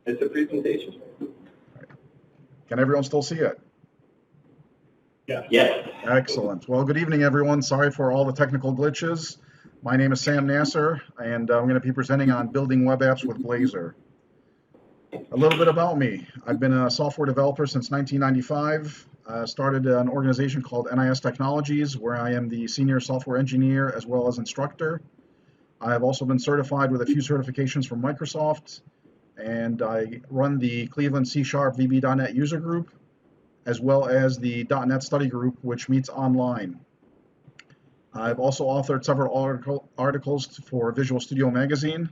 It's a presentation. Can everyone still see it? Yeah. Yes. Excellent. Well, good evening, everyone. Sorry for all the technical glitches. My name is Sam Nasser, and I'm going to be presenting on building web apps with Blazor. A little bit about me. I've been a software developer since 1995. Started an organization called NIS Technologies, where I am the senior software engineer as well as instructor. I've also been certified with a few certifications from Microsoft, and I run the Cleveland C# VB.NET user group, as well as the .NET study group, which meets online. I've also authored several articles for Visual Studio Magazine,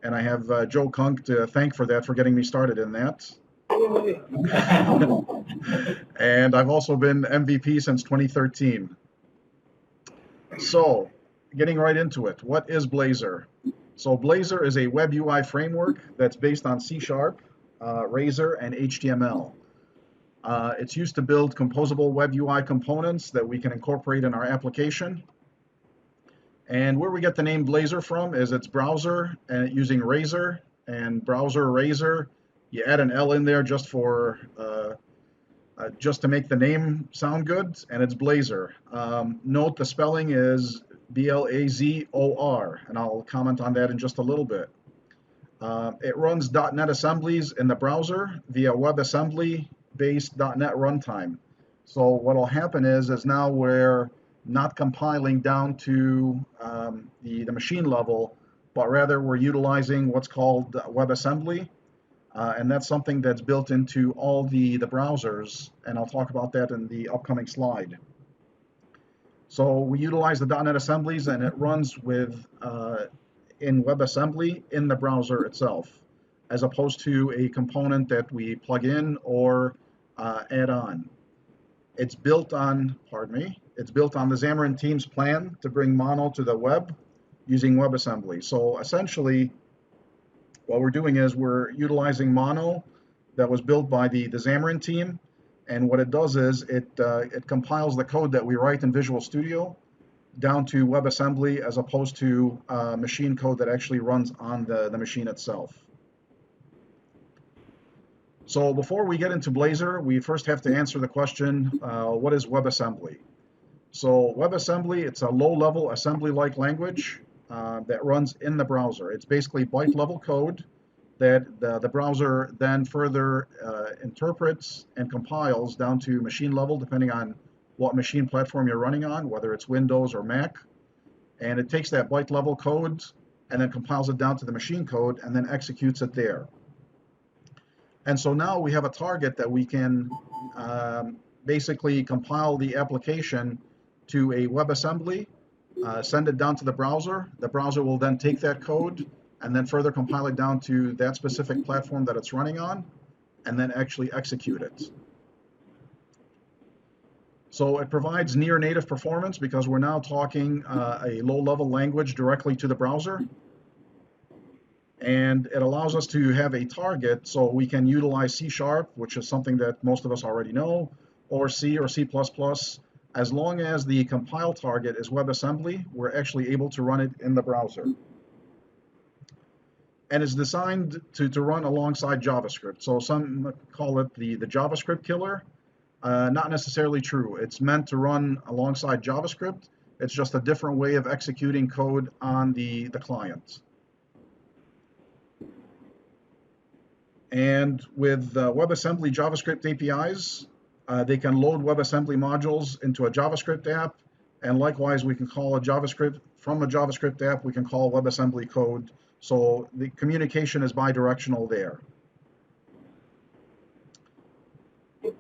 and I have Joe Kunk to thank for that, for getting me started in that. And I've also been MVP since 2013. So, getting right into it, what is Blazor? So Blazor is a web UI framework that's based on C#, Razor, and HTML. It's used to build composable web UI components that we can incorporate in our application. And where we get the name Blazor from is its browser and using Razor and browser Razor. You add an L in there just for just to make the name sound good, and it's Blazor. Note the spelling is Blazor, and I'll comment on that in just a little bit. It runs .NET assemblies in the browser via WebAssembly-based .NET runtime. So what will happen is now we're not compiling down to the machine level, but rather we're utilizing what's called WebAssembly, and that's something that's built into all the browsers, and I'll talk about that in the upcoming slide. So we utilize the .NET assemblies, and it runs with in WebAssembly in the browser itself, as opposed to a component that we plug in or add on. It's built on, it's built on the Xamarin Team's plan to bring Mono to the web using WebAssembly. So essentially, what we're doing is we're utilizing Mono that was built by the Xamarin team, and what it does is it compiles the code that we write in Visual Studio down to WebAssembly, as opposed to machine code that actually runs on the machine itself. So before we get into Blazor, we first have to answer the question, what is WebAssembly? So WebAssembly, it's a low-level assembly-like language that runs in the browser. It's basically byte-level code that the browser then further interprets and compiles down to machine level, depending on what machine platform you're running on, whether it's Windows or Mac. And it takes that byte-level code and then compiles it down to the machine code and then executes it there. And so now we have a target that we can basically compile the application to a WebAssembly, send it down to the browser. The browser will then take that code and then further compile it down to that specific platform that it's running on, and then actually execute it. So it provides near native performance because we're now talking a low-level language directly to the browser. And it allows us to have a target, so we can utilize C#, which is something that most of us already know, or C or C++. As long as the compile target is WebAssembly, we're actually able to run it in the browser. And it's designed to run alongside JavaScript. So some call it the JavaScript killer. Not necessarily true. It's meant to run alongside JavaScript. It's just a different way of executing code on the client. And with WebAssembly JavaScript APIs, they can load WebAssembly modules into a JavaScript app, and likewise we can call from a JavaScript app, we can call WebAssembly code, so the communication is bidirectional there.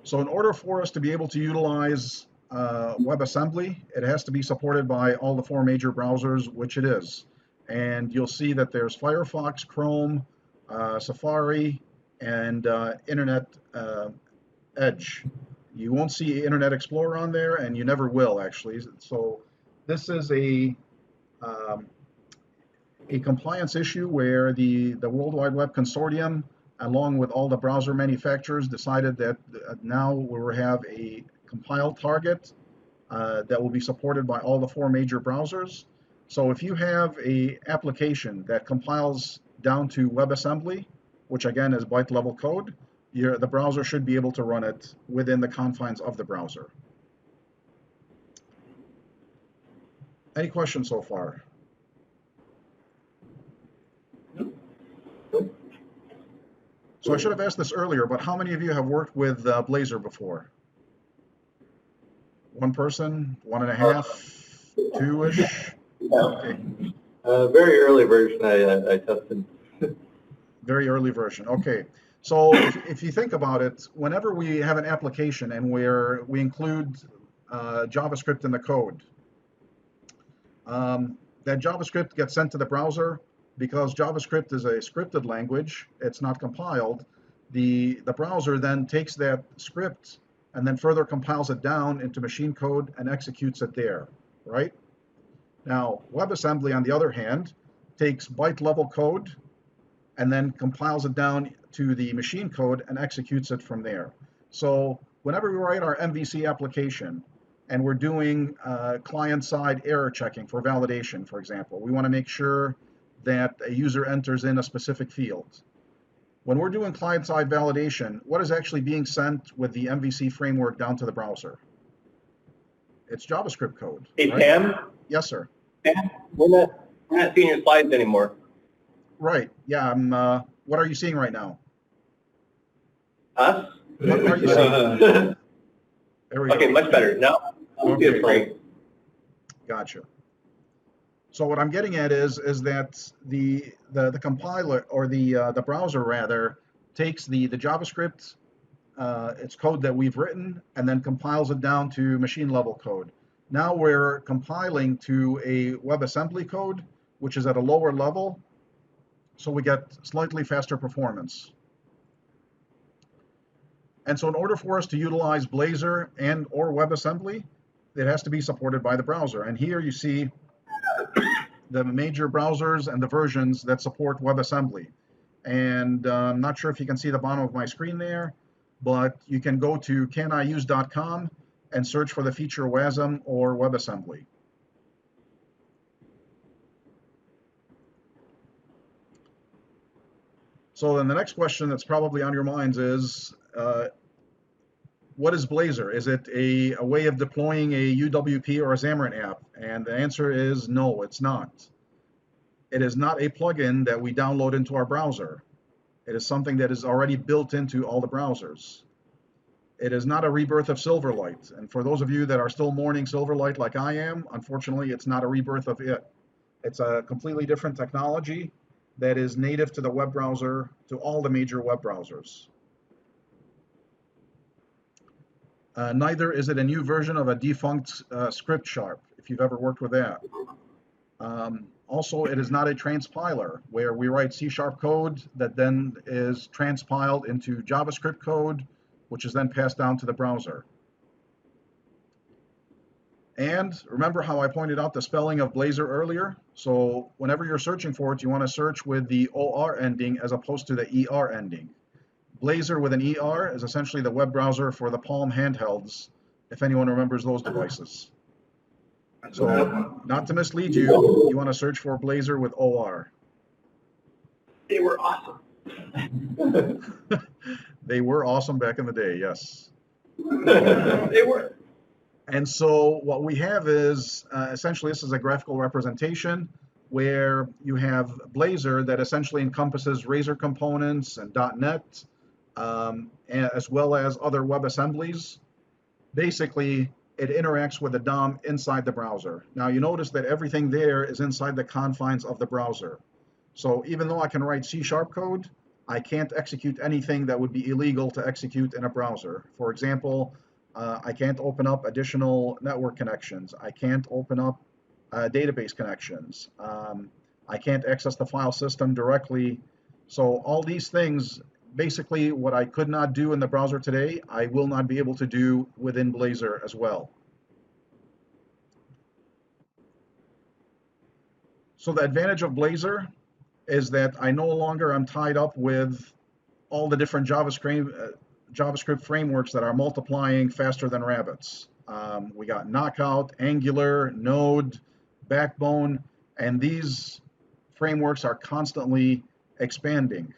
So in order for us to be able to utilize WebAssembly, it has to be supported by all the 4 major browsers, which it is. And you'll see that there's Firefox, Chrome, Safari, and Internet Edge. You won't see Internet Explorer on there, and you never will, actually. So this is a compliance issue where the World Wide Web Consortium, along with all the browser manufacturers, decided that now we have a compiled target that will be supported by all the 4 major browsers. So if you have an application that compiles down to WebAssembly, which again is byte level code, the browser should be able to run it within the confines of the browser. Any questions so far? So I should have asked this earlier, but how many of you have worked with Blazor before? One person, 1.5, two-ish? Okay. Very early version I tested. Very early version. Okay. So if you think about it, whenever we have an application and where we include JavaScript in the code, that JavaScript gets sent to the browser. Because JavaScript is a scripted language, it's not compiled, the browser then takes that script and then further compiles it down into machine code and executes it there, right? Now, WebAssembly, on the other hand, takes byte level code and then compiles it down to the machine code and executes it from there. So whenever we write our MVC application and we're doing client-side error checking for validation, for example, we want to make sure that a user enters in a specific field. When we're doing client-side validation, what is actually being sent with the MVC framework down to the browser? It's JavaScript code. Hey, right? Pam? Yes, sir. Pam, we're not seeing your slides anymore. Right. Yeah. What are you seeing right now? Us? What are you seeing? There we Okay, go. much better. Now, Okay. great. Gotcha. So what I'm getting at is that the compiler, or the browser rather, takes the JavaScript, it's code that we've written, and then compiles it down to machine level code. Now we're compiling to a WebAssembly code, which is at a lower level, so we get slightly faster performance. And so in order for us to utilize Blazor and or WebAssembly, it has to be supported by the browser. And here you see the major browsers and the versions that support WebAssembly. And I'm not sure if you can see the bottom of my screen there, but you can go to caniuse.com and search for the feature WASM or WebAssembly. So then the next question that's probably on your minds is, what is Blazor? Is it a way of deploying a UWP or a Xamarin app? And the answer is no, it's not. It is not a plugin that we download into our browser. It is something that is already built into all the browsers. It is not a rebirth of Silverlight. And for those of you that are still mourning Silverlight like I am, unfortunately, it's not a rebirth of it. It's a completely different technology that is native to the web browser, to all the major web browsers. Neither is it a new version of a defunct script sharp, if you've ever worked with that. Also, it is not a transpiler, where we write C# code that then is transpiled into JavaScript code, which is then passed down to the browser. And remember how I pointed out the spelling of Blazor earlier? So whenever you're searching for it, you want to search with the OR ending as opposed to the ER ending. Blazor with an ER is essentially the web browser for the Palm handhelds, if anyone remembers those devices. So not to mislead you, you want to search for Blazor with OR. They were awesome. They were awesome back in the day, yes. They were. And so what we have is, essentially this is a graphical representation where you have Blazor that essentially encompasses Razor components and .NET, as well as other web assemblies. Basically, it interacts with the DOM inside the browser. Now you notice that everything there is inside the confines of the browser. So even though I can write C# code, I can't execute anything that would be illegal to execute in a browser. For example, I can't open up additional network connections. I can't open up database connections. I can't access the file system directly. So all these things, basically what I could not do in the browser today, I will not be able to do within Blazor as well. So the advantage of Blazor is that I no longer am tied up with all the different JavaScript frameworks that are multiplying faster than rabbits. We got Knockout, Angular, Node, Backbone, and these frameworks are constantly expanding.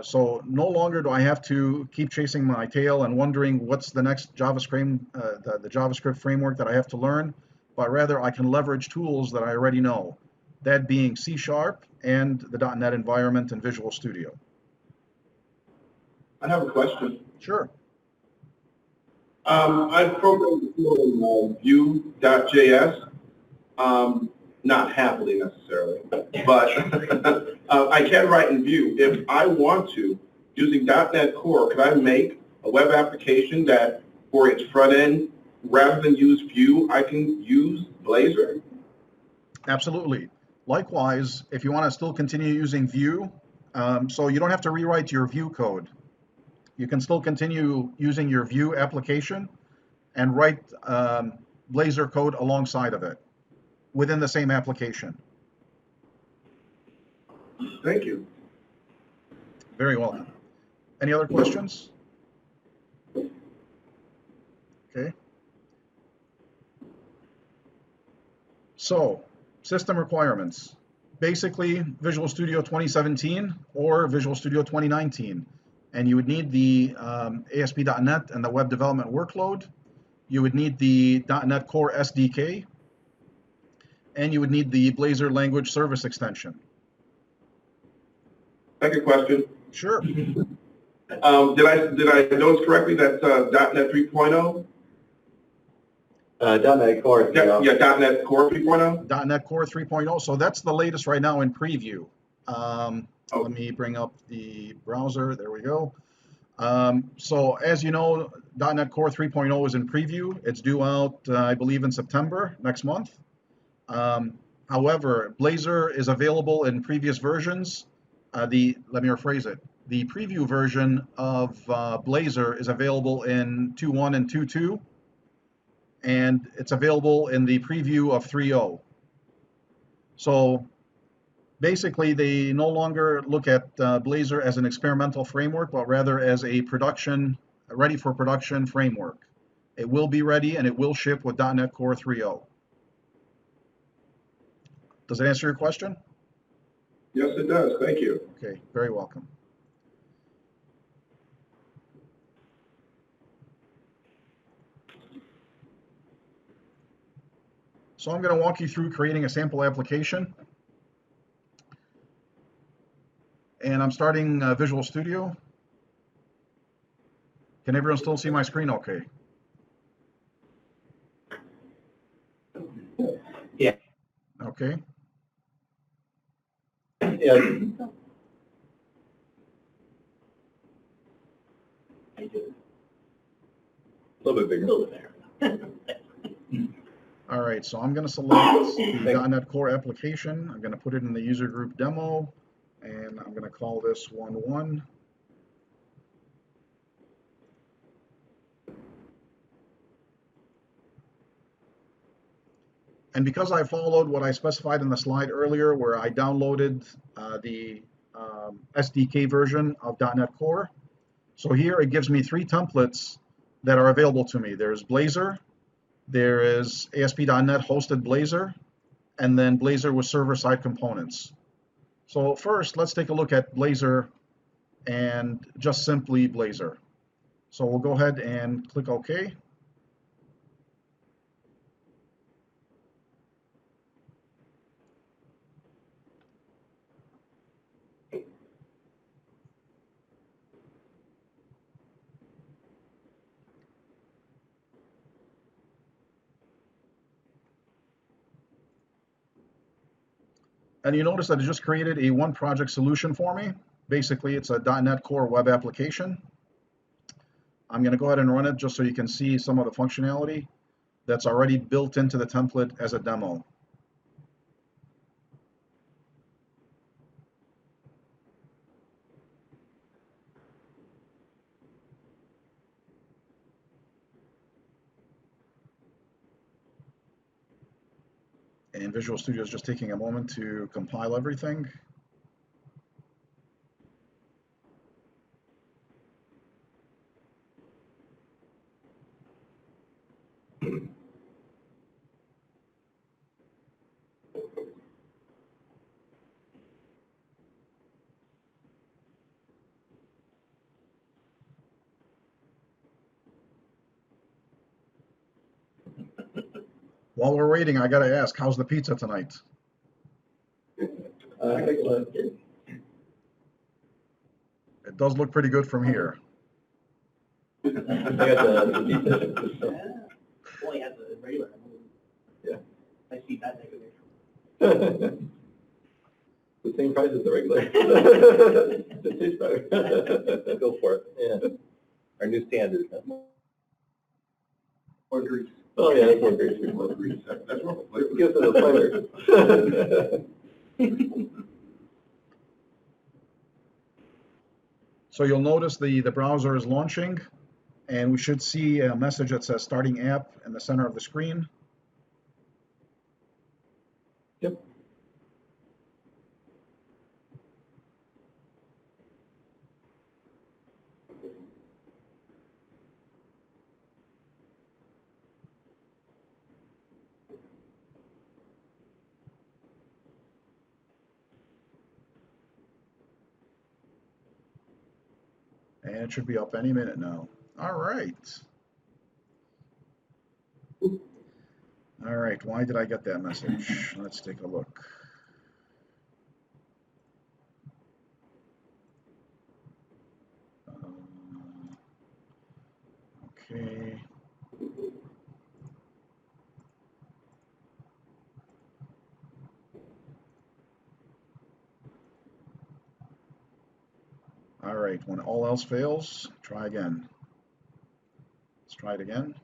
So no longer do I have to keep chasing my tail and wondering what's the next the JavaScript framework that I have to learn, but rather I can leverage tools that I already know, that being C# and the .NET environment and Visual Studio. I have a question. Sure. I've programmed before in Vue.js, not happily necessarily, but I can write in Vue. If I want to, using .NET Core, could I make a web application that for its front end, rather than use Vue, I can use Blazor? Absolutely. Likewise, if you want to still continue using Vue, so you don't have to rewrite your Vue code. You can still continue using your Vue application and write Blazor code alongside of it within the same application. Thank you. Very welcome. Any other questions? Okay. So, system requirements. Basically, Visual Studio 2017 or Visual Studio 2019. And you would need the ASP.NET and the web development workload. You would need the .NET Core SDK. And you would need the Blazor language service extension. Second question. Sure. Did I notice correctly that .NET 3.0? .NET Core. Yeah, .NET Core 3.0? .NET Core 3.0. So that's the latest right now in preview. Let me bring up the browser. There we go. So as you know, .NET Core 3.0 is in preview. It's due out, I believe, in September next month. However, Blazor is available in previous versions. Let me rephrase it. The preview version of Blazor is available in 2.1 and 2.2, and it's available in the preview of 3.0. So basically, they no longer look at Blazor as an experimental framework, but rather as a ready for production framework. It will be ready and it will ship with .NET Core 3.0. Does that answer your question? Yes, it does. Thank you. Okay, very welcome. So I'm going to walk you through creating a sample application. And I'm starting Visual Studio. Can everyone still see my screen okay? Yeah. Okay. Yeah. A little bit bigger. A little bit bigger. All right, so I'm going to select the .NET Core application. I'm going to put it in the user group demo, and I'm going to call this 1.1. And because I followed what I specified in the slide earlier, where I downloaded the SDK version of .NET Core, so here it gives me 3 templates that are available to me. There's Blazor, there is ASP.NET hosted Blazor, and then Blazor with server-side components. So first, let's take a look at Blazor and just simply Blazor. So we'll go ahead and click OK. And you notice that it just created a one project solution for me. Basically, it's a .NET Core web application. I'm going to go ahead and run it just so you can see some of the functionality that's already built into the template as a demo. And Visual Studio is just taking a moment to compile everything. While we're waiting, I gotta ask, how's the pizza tonight? Excellent. It does look pretty good from here. I got the Well, he has a regular. Yeah. I see that next the same price as the regular. It tastes better. Go for it. Yeah. Our new standard. Or grease. Oh, yeah, that's more grease. More grease. That's more flavor. It gives it a flavor. So you'll notice the browser is launching, and we should see a message that says starting app in the center of the screen. Yep. And it should be up any minute now. All right. All right, why did I get that message? Let's take a look. Okay. All right, when all else fails, try again. Let's try it again.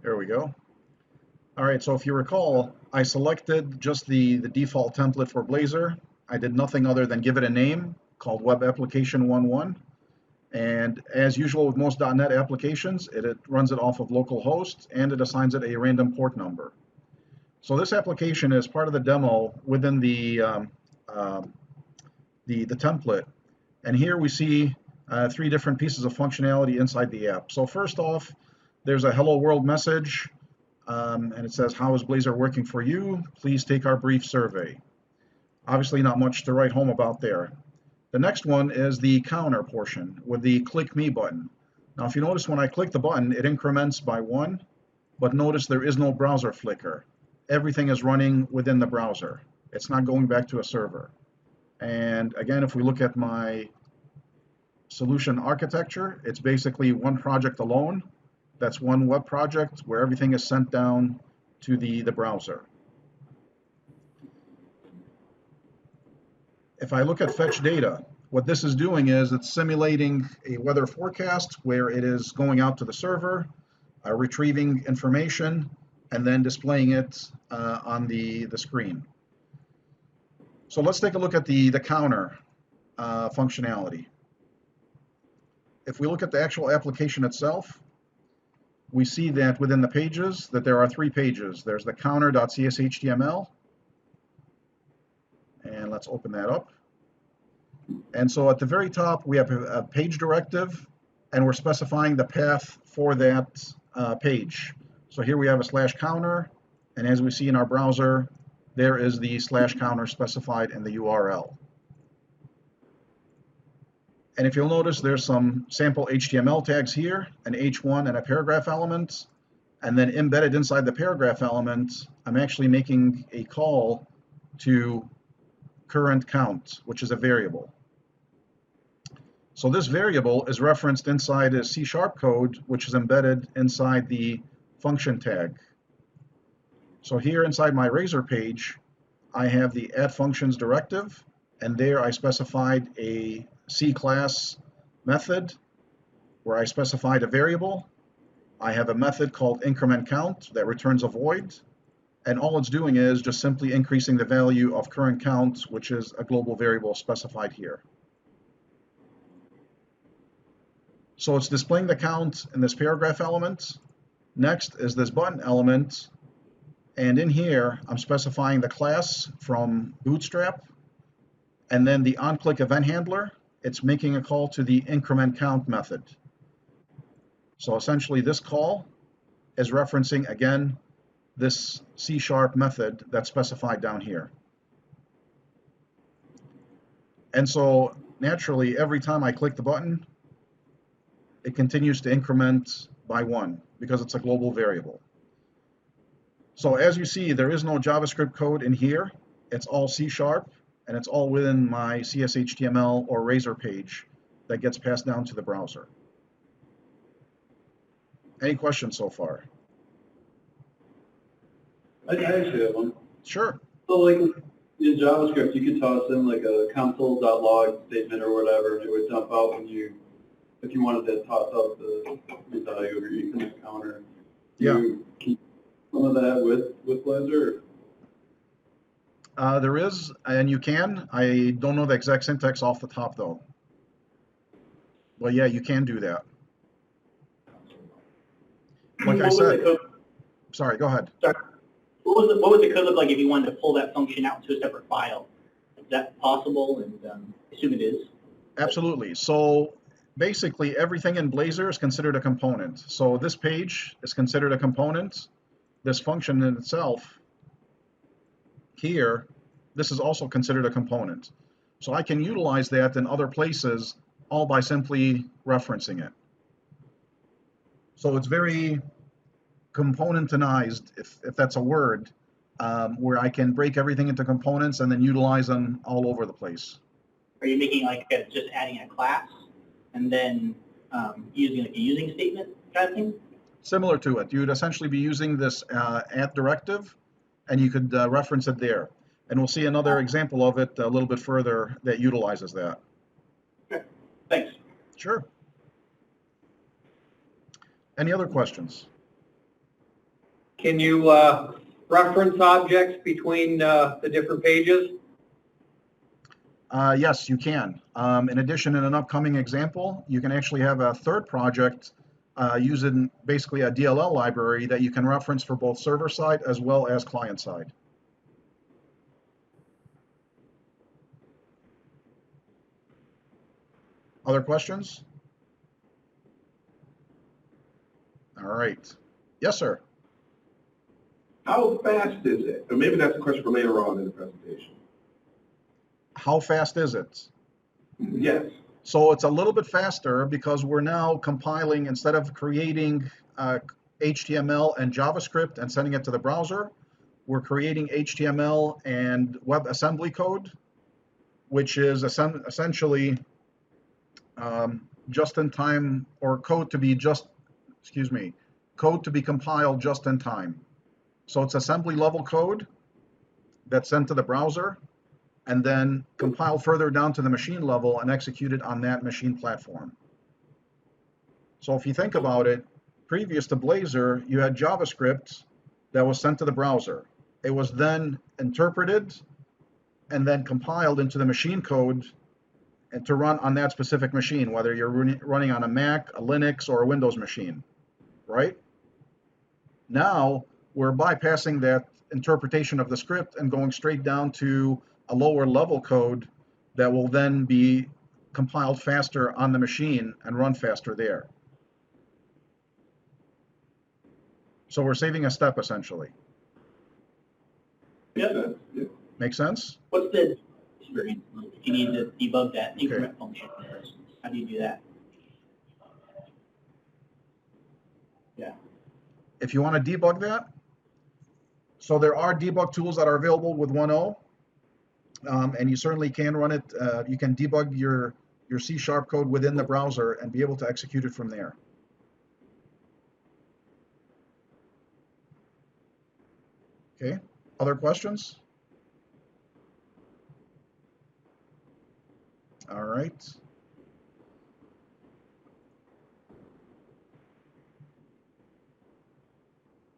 There we go. All right, so if you recall, I selected just the default template for Blazor. I did nothing other than give it a name called Web Application 1.1. And as usual with most .NET applications, it runs it off of localhost and it assigns it a random port number. So this application is part of the demo within the template. And here we see 3 different pieces of functionality inside the app. So first off, there's a hello world message, and it says, how is Blazor working for you? Please take our brief survey. Obviously not much to write home about there. The next one is the counter portion with the click me button. Now if you notice when I click the button, it increments by 1, but notice there is no browser flicker. Everything is running within the browser. It's not going back to a server. And again, if we look at my solution architecture, it's basically one project alone. That's one web project where everything is sent down to the browser. If I look at fetch data, what this is doing is it's simulating a weather forecast where it is going out to the server, retrieving information, and then displaying it on the screen. So let's take a look at the counter functionality. If we look at the actual application itself, we see that within the pages that there are 3 pages. There's the counter.cshtml, and let's open that up. And so at the very top, we have a page directive, and we're specifying the path for that page. So here we have a /counter, and as we see in our browser, there is the /counter specified in the URL. And if you'll notice, there's some sample HTML tags here, an H1 and a paragraph element, and then embedded inside the paragraph element, I'm actually making a call to current count, which is a variable. So this variable is referenced inside a C# code, which is embedded inside the function tag. So here inside my Razor page, I have the add functions directive, and there I specified a C class method where I specified a variable. I have a method called increment count that returns a void, and all it's doing is just simply increasing the value of current count, which is a global variable specified here. So it's displaying the count in this paragraph element. Next is this button element, And in here, I'm specifying the class from Bootstrap, and then the on-click event handler, it's making a call to the increment count method. So essentially this call is referencing, again, this C# method that's specified down here. And so naturally, every time I click the button, it continues to increment by 1 because it's a global variable. So as you see, there is no JavaScript code in here. It's all C#, and it's all within my CS/HTML or Razor page that gets passed down to the browser. Any questions so far? I actually have one. Sure. So like in JavaScript, you could toss in like a console.log statement or whatever, and it would dump out when you, if you wanted to toss out the value of your increment counter. Yeah. You keep some of that with Blazor? There is, and you can. I don't know the exact syntax off the top though. But yeah, you can do that. Like I said, sorry, go ahead. What would the code look like if you wanted to pull that function out into a separate file? Is that possible? And I assume it is. Absolutely. So basically everything in Blazor is considered a component. So this page is considered a component. This function in itself here, this is also considered a component. So I can utilize that in other places all by simply referencing it. So it's very componentized, if that's a word, where I can break everything into components and then utilize them all over the place. Are you making like just adding a class and then using like a using statement kind of thing? Similar to it. You'd essentially be using this at directive, and you could reference it there. And we'll see another example of it a little bit further that utilizes that. Okay. Thanks. Sure. Any other questions? Can you reference objects between the different pages? Yes, you can. In addition, in an upcoming example, you can actually have a third project using basically a DLL library that you can reference for both server side as well as client side. Other questions? All right. Yes, sir. How fast is it? Or maybe that's a question for later on in the presentation. How fast is it? Yes. So it's a little bit faster because we're now compiling, instead of creating HTML and JavaScript and sending it to the browser, we're creating HTML and WebAssembly code, which is essentially just in time, or code to be compiled just in time. So it's assembly level code that's sent to the browser and then compiled further down to the machine level and executed on that machine platform. So if you think about it, previous to Blazor, you had JavaScript that was sent to the browser. It was then interpreted and then compiled into the machine code and to run on that specific machine, whether you're running on a Mac, a Linux, or a Windows machine, right? Now, we're bypassing that interpretation of the script and going straight down to a lower level code that will then be compiled faster on the machine and run faster there. So we're saving a step, essentially. Yep. Make sense? What's the experience like if you need to debug that increment function, for instance? How do you do that? Yeah. If you want to debug that, so there are debug tools that are available with 1.0, and you certainly can run it. You can debug your C# code within the browser and be able to execute it from there. Okay, other questions? All right.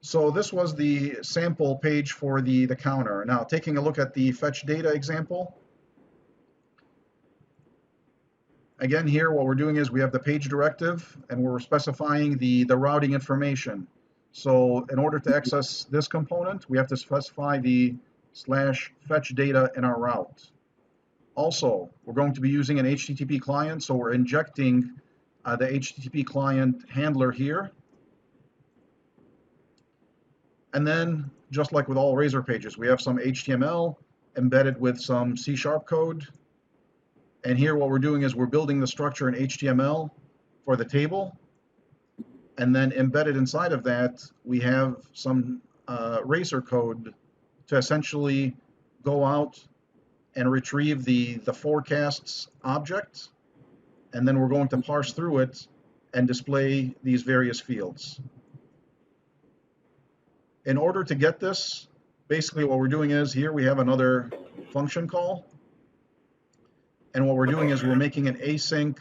So this was the sample page for the counter. Now, taking a look at the fetch data example. Again, here what we're doing is we have the page directive and we're specifying the routing information. So in order to access this component, we have to specify the /fetch data in our route. Also, we're going to be using an HTTP client, so we're injecting the HTTP client handler here. And then, just like with all Razor pages, we have some HTML embedded with some C# code. And here what we're doing is we're building the structure in HTML for the table. And then embedded inside of that, we have some Razor code to essentially go out and retrieve the forecasts object. And then we're going to parse through it and display these various fields. In order to get this, basically what we're doing is here we have another function call. And what we're doing is we're making an async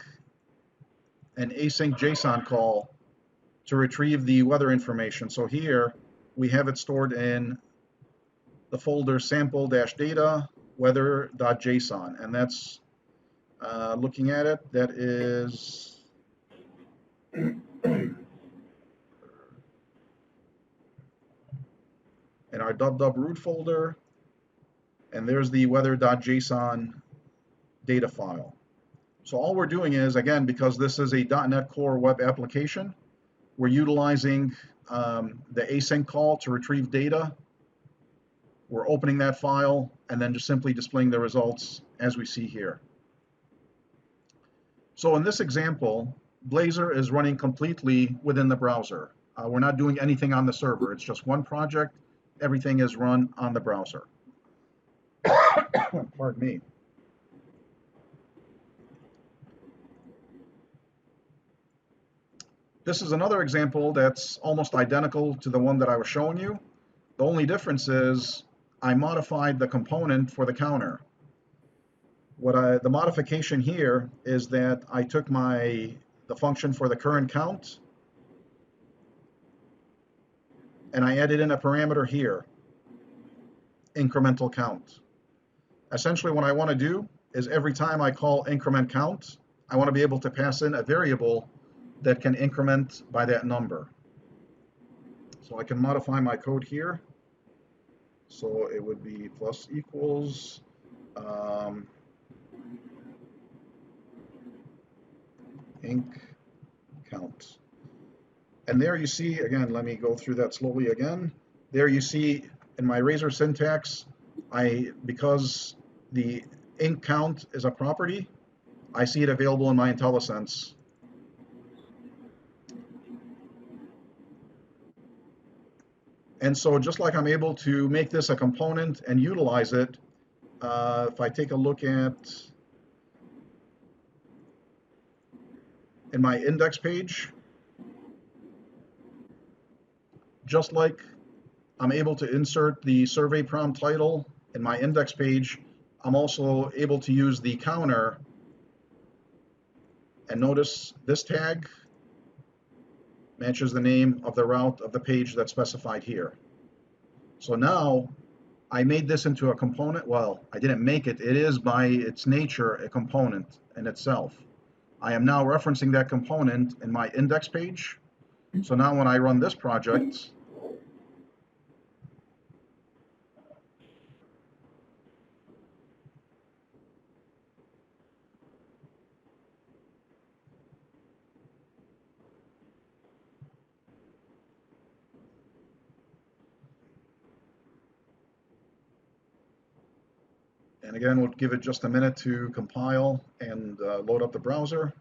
JSON call to retrieve the weather information. So here we have it stored in the folder sample-data weather.json. And that's, looking at it, that is in our root folder, and there's the weather.json data file. So all we're doing is, again, because this is a .NET Core web application, we're utilizing the async call to retrieve data. We're opening that file and then just simply displaying the results as we see here. So in this example, Blazor is running completely within the browser. We're not doing anything on the server. It's just one project. Everything is run on the browser. Pardon me. This is another example that's almost identical to the one that I was showing you. The only difference is I modified the component for the counter. The modification here is that I took the function for the current count and I added in a parameter here, incremental count. Essentially what I want to do is every time I call increment count, I want to be able to pass in a variable that can increment by that number. So I can modify my code here. So it would be plus equals inc count. And there you see, again, let me go through that slowly again. There you see in my Razor syntax, because the inc count is a property, I see it available in my IntelliSense. And so just like I'm able to make this a component and utilize it, if I take a look at in my index page, just like I'm able to insert the survey prompt title in my index page, I'm also able to use the counter. And notice this tag matches the name of the route of the page that's specified here. So now I made this into a component. Well, I didn't make it. It is by its nature a component in itself. I am now referencing that component in my index page. So now when I run this project, and again, we'll give it just a minute to compile and load up the browser.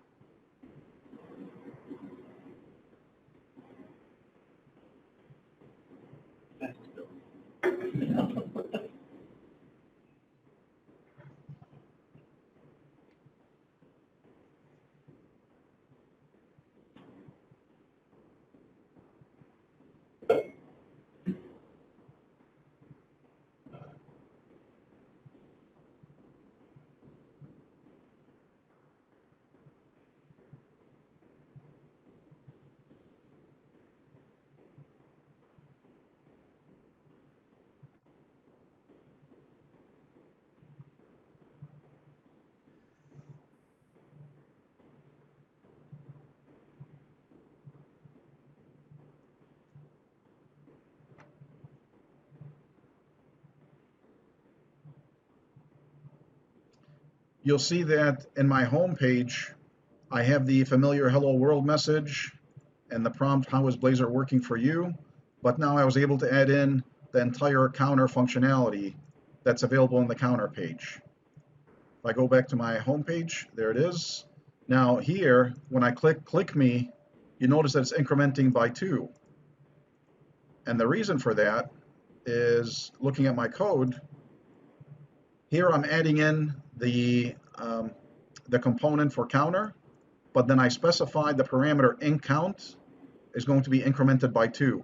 you'll see that in my home page, I have the familiar hello world message and the prompt, how is Blazor working for you? But now I was able to add in the entire counter functionality that's available in the counter page. If I go back to my home page, there it is. Now here, when I click me, you notice that it's incrementing by 2. And the reason for that is, looking at my code, here I'm adding in the component for counter, but then I specified the parameter incount is going to be incremented by 2.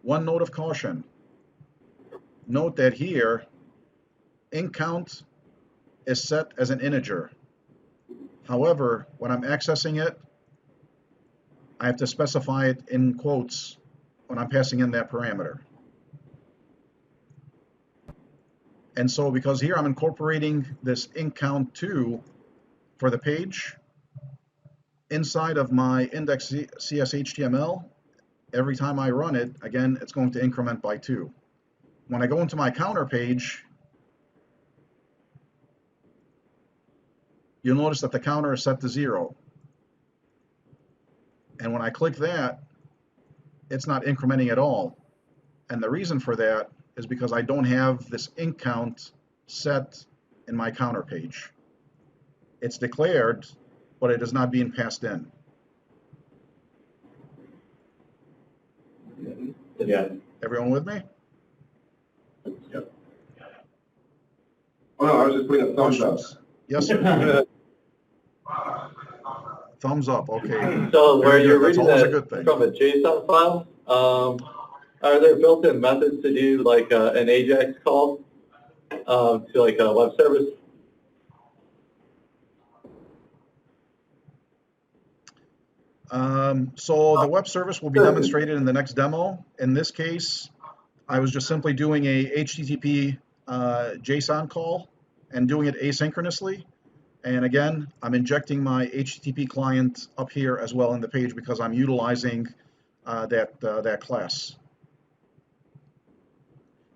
One note of caution. Note that here, incount is set as an integer. However, when I'm accessing it, I have to specify it in quotes when I'm passing in that parameter. And so because here I'm incorporating this incount2 for the page, inside of my index.cs.html, every time I run it, again, it's going to increment by 2. When I go into my counter page, you'll notice that the counter is set to 0. And when I click that, it's not incrementing at all. And the reason for that is because I don't have this incount set in my counter page. It's declared, but it is not being passed in. Yeah. Everyone with me? Yep. Oh, no, I was just putting a thumbs up. Questions? Yes, sir. Thumbs up, okay. So where Very you're good. That's reading always a that good thing. from a JSON file, are there built-in methods to do like an AJAX call to like a web service? So the web service will be demonstrated in the next demo. In this case, I was just simply doing a HTTP JSON call and doing it asynchronously. And again, I'm injecting my HTTP client up here as well in the page because I'm utilizing that class.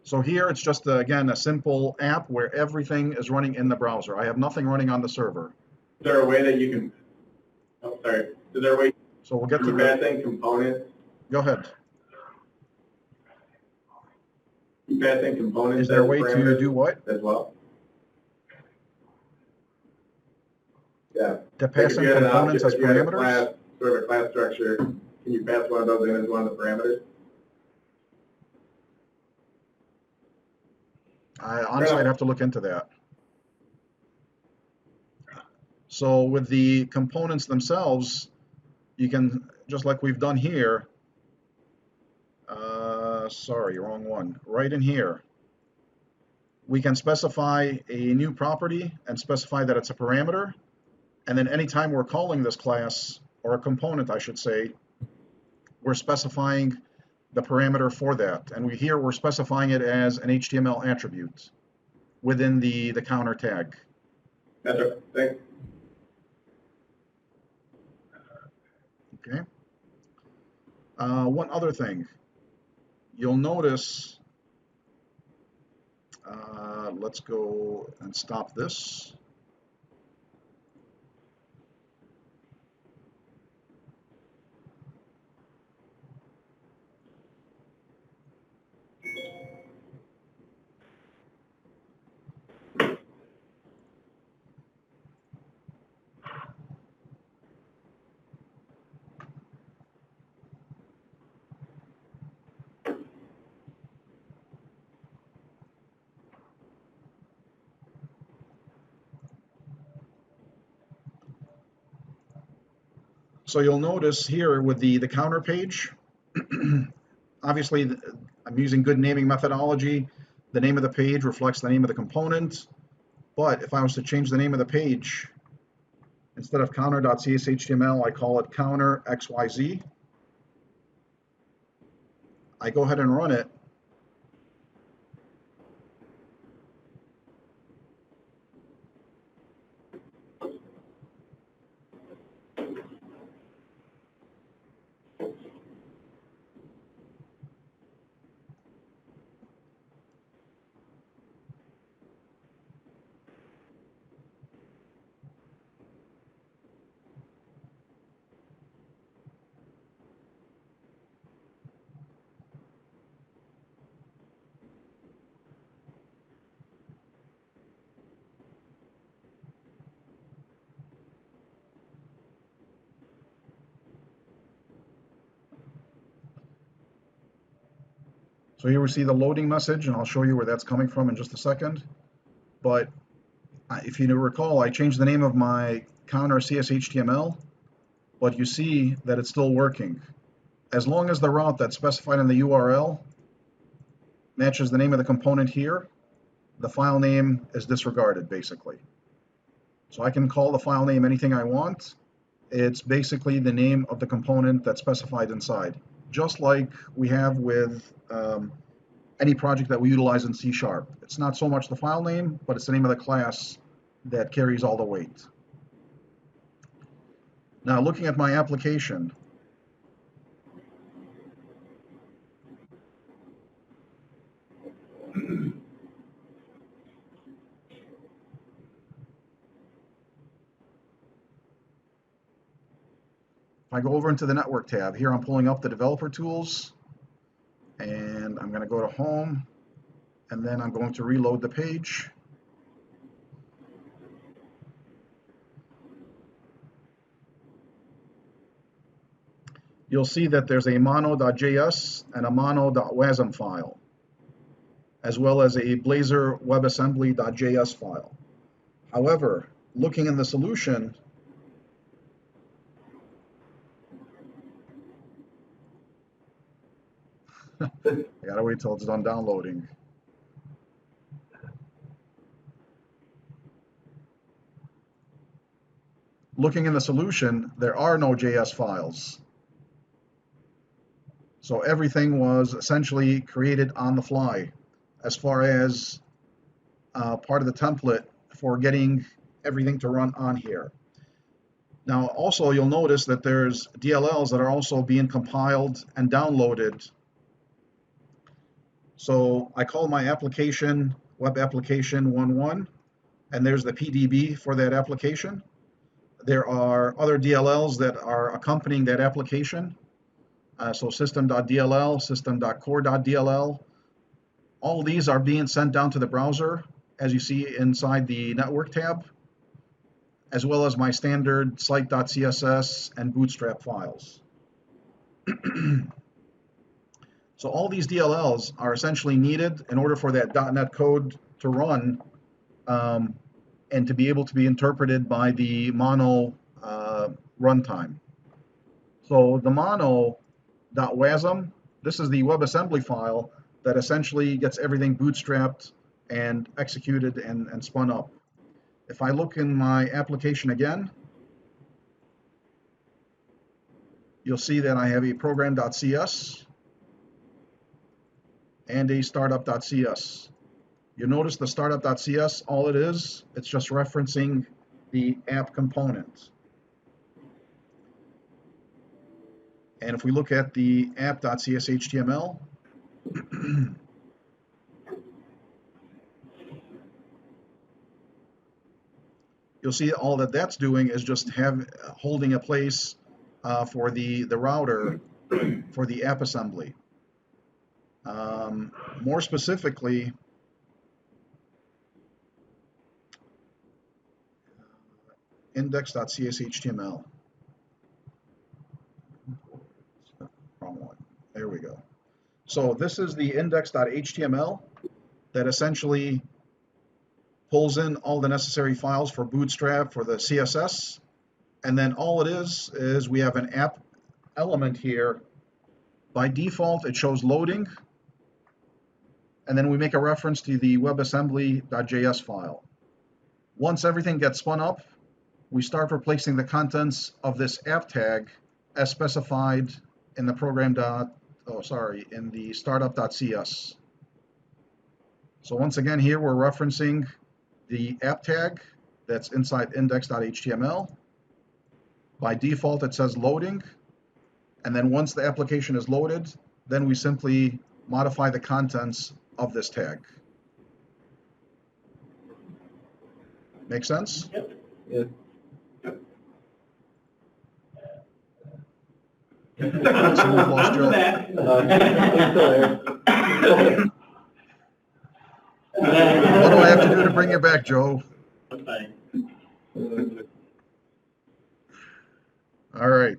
So here it's just, again, a simple app where everything is running in the browser. I have nothing running on the server. Is there a way that you can, oh, sorry, is there a way So we'll get to to that. pass in components? Go ahead. You pass in components Is there a as way to parameters do what? as well? Yeah. To pass Like if in you had an components as object, if you had a parameters? class, sort of a class structure, can you pass one of those in as one of the parameters? Honestly, I'd have to look into that. So with the components themselves, you can, just like we've done here, sorry, wrong one, right in here, we can specify a new property and specify that it's a parameter. And then anytime we're calling this class, or a component, I should say, we're specifying the parameter for that. And here we're specifying it as an HTML attribute within the counter tag. That's right, thanks. Okay. One other thing. You'll notice, let's go and stop this. So you'll notice here with the counter page, obviously I'm using good naming methodology. The name of the page reflects the name of the component. But if I was to change the name of the page, instead of counter.cshtml, I call it counter XYZ. I go ahead and run it. So here we see the loading message, and I'll show you where that's coming from in just a second. But if you recall, I changed the name of my counter CSHTML, but you see that it's still working. As long as the route that's specified in the URL matches the name of the component here, the file name is disregarded, basically. So I can call the file name anything I want. It's basically the name of the component that's specified inside, just like we have with any project that we utilize in C#. It's not so much the file name, but it's the name of the class that carries all the weight. Now, looking at my application, if I go over into the network tab, here I'm pulling up the developer tools, and I'm going to go to home, and then I'm going to reload the page. You'll see that there's a mono.js and a mono.wasm file, as well as a Blazor WebAssembly.js file. However, looking in the solution, I gotta wait till it's done downloading. Looking in the solution, there are no JS files. So everything was essentially created on the fly as far as part of the template for getting everything to run on here. Now, also, you'll notice that there's DLLs that are also being compiled and downloaded. So I call my application web application 1.1, and there's the PDB for that application. There are other DLLs that are accompanying that application. So system.dll, system.core.dll. All of these are being sent down to the browser, as you see inside the network tab, as well as my standard site.css and bootstrap files. So all these DLLs are essentially needed in order for that .NET code to run and to be able to be interpreted by the mono runtime. So the mono.wasm, this is the WebAssembly file that essentially gets everything bootstrapped and executed and spun up. If I look in my application again, you'll see that I have a program.cs and a startup.cs. You notice the startup.cs, all it is, it's just referencing the app component. And if we look at the app.cshtml, you'll see all that that's doing is just holding a place for the router for the app assembly. More specifically, index.cshtml. Wrong one. There we go. So this is the index.html that essentially pulls in all the necessary files for Bootstrap, for the CSS, and then all it is we have an app element here. By default, it shows loading, and then we make a reference to the WebAssembly.js file. Once everything gets spun up, we start replacing the contents of this app tag as specified in the in the startup.cs. So once again here we're referencing the app tag that's inside index.html. By default it says loading, and then once the application is loaded, then we simply modify the contents of this tag. Make sense? Yep. Yeah. So we've lost I'm Joe. back. He's still there. What do I have to do to bring you back, Joe? Okay. All right.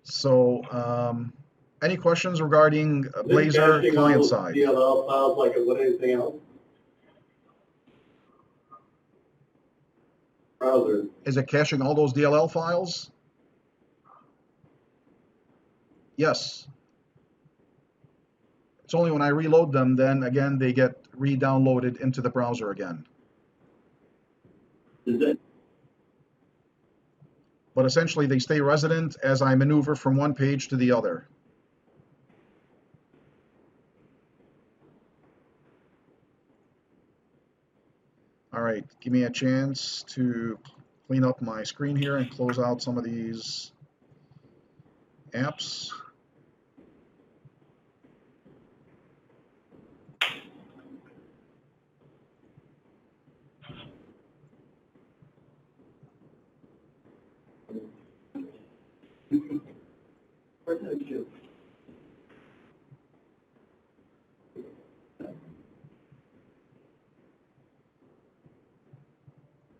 So Any questions regarding Blazor client side? DLL files like it would anything else? Browser. Is it caching all those DLL files? Yes. It's only when I reload them, then again, they get re-downloaded into the browser again. Is it? But essentially, they stay resident as I maneuver from one page to the other. All right, give me a chance to clean up my screen here and close out some of these apps.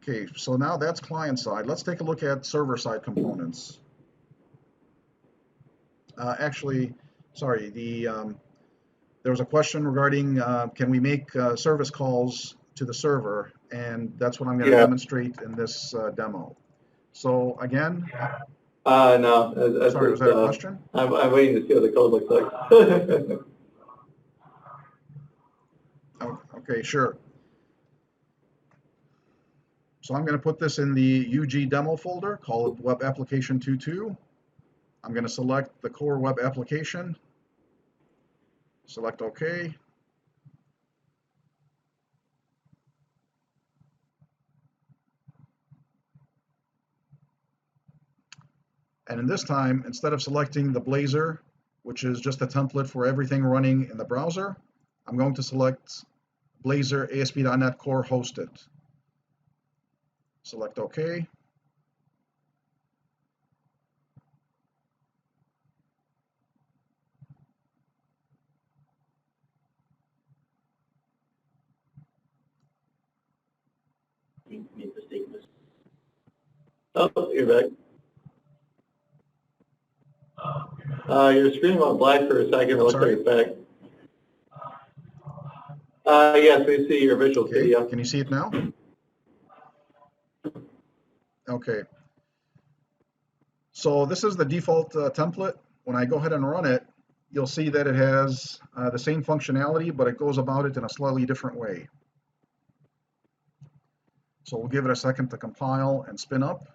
Okay, so now that's client side. Let's take a look at server side components. Actually, sorry, there was a question regarding can we make service calls to the server, and that's what I'm going to demonstrate in this demo. So again, No. sorry, was that a question? I'm waiting to see what the code looks like. Oh, okay, sure. So I'm going to put this in the UG demo folder called Web Application 2.2. I'm going to select the core web application, select OK. And in this time, instead of selecting the Blazor, which is just a template for everything running in the browser, I'm going to select Blazor ASP.NET Core Hosted. Select OK. Oh, you're back. Your screen went black for a second. It looks like it's back. Yes, we see your visual Okay, video. can you see it now? Okay. So this is the default template. When I go ahead and run it, you'll see that it has the same functionality, but it goes about it in a slightly different way. So we'll give it a second to compile and spin up.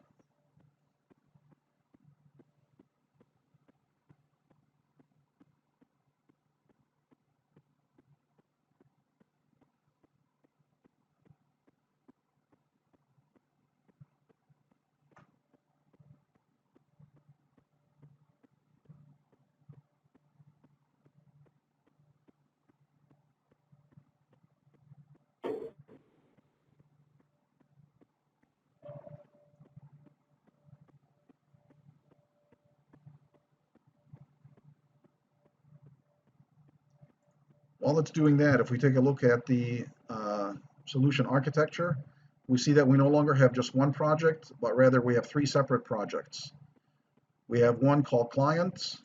While it's doing that, if we take a look at the solution architecture, we see that we no longer have just one project, but rather we have three separate projects. We have one called client,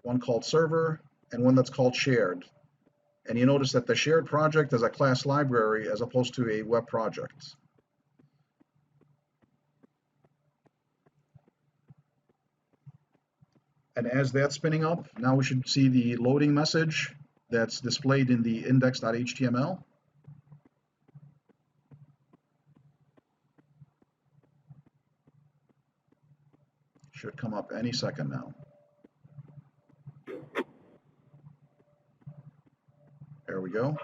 one called server, and one that's called shared. And you notice that the shared project is a class library as opposed to a web project. And as that's spinning up, now we should see the loading message that's displayed in the index.html. Should come up any second now. There we go.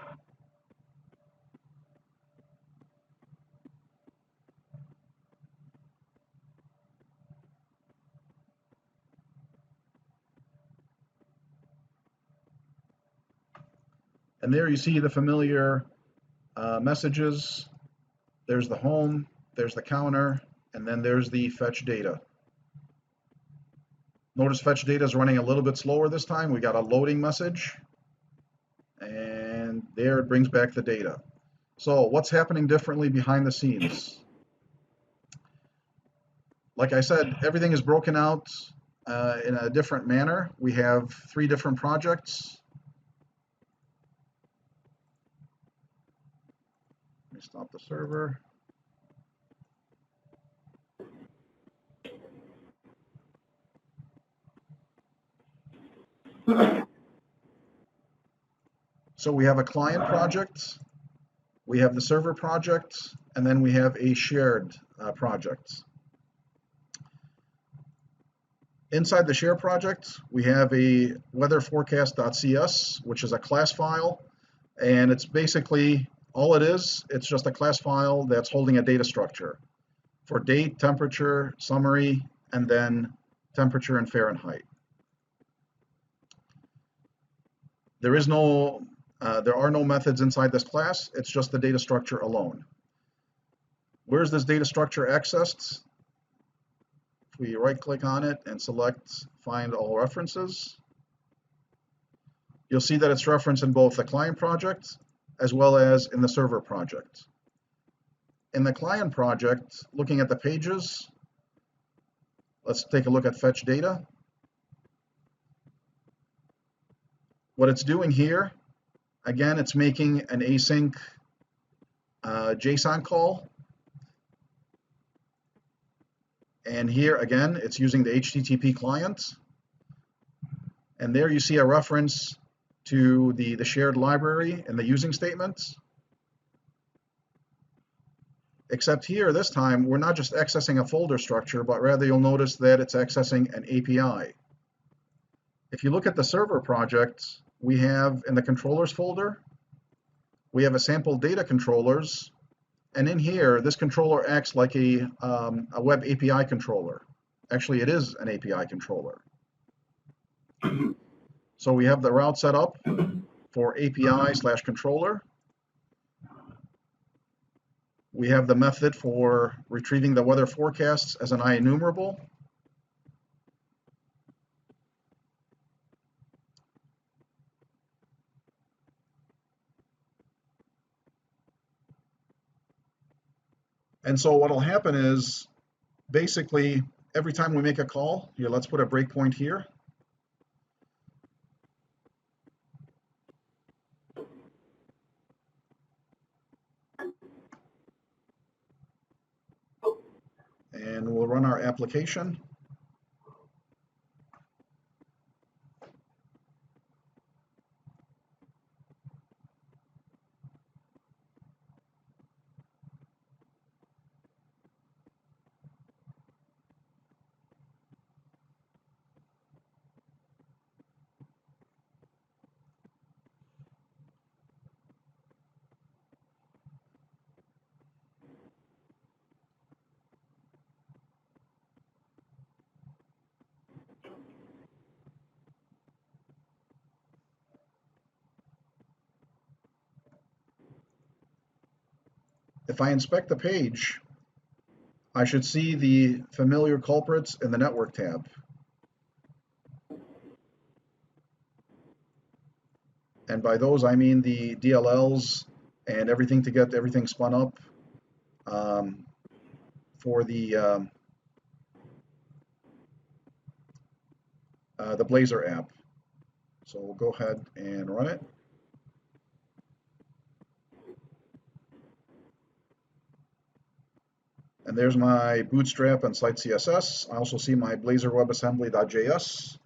And there you see the familiar messages. There's the home, there's the counter, and then there's the fetch data. Notice fetch data is running a little bit slower this time. We got a loading message, and there it brings back the data. So what's happening differently behind the scenes? Like I said, everything is broken out in a different manner. We have 3 different projects. Let me stop the server. So we have a client project, we have the server project, and then we have a shared project. Inside the share project, we have a weatherforecast.cs, which is a class file, and it's basically all it is. It's just a class file that's holding a data structure for date, temperature, summary, and then temperature in Fahrenheit. There are no methods inside this class. It's just the data structure alone. Where's this data structure accessed? If we right-click on it and select Find All References, you'll see that it's referenced in both the client project as well as in the server project. In the client project, looking at the pages, let's take a look at Fetch Data. What it's doing here, again, it's making an async JSON call. And here, again, it's using the HTTP client. And there you see a reference to the shared library and the using statements. Except here, this time, we're not just accessing a folder structure, but rather you'll notice that it's accessing an API. If you look at the server project, we have in the controllers folder, we have a sample data controllers. And in here, this controller acts like a web API controller. Actually, it is an API controller. So we have the route set up for API/controller. We have the method for retrieving the weather forecasts as an IEnumerable. And so what will happen is, basically, every time we make a call, here, let's put a breakpoint here. And we'll run our application. If I inspect the page, I should see the familiar culprits in the network tab. And by those, I mean the DLLs and everything to get everything spun up for the Blazor app. So we'll go ahead and run it. And there's my Bootstrap and Site CSS. I also see my Blazor WebAssembly.js,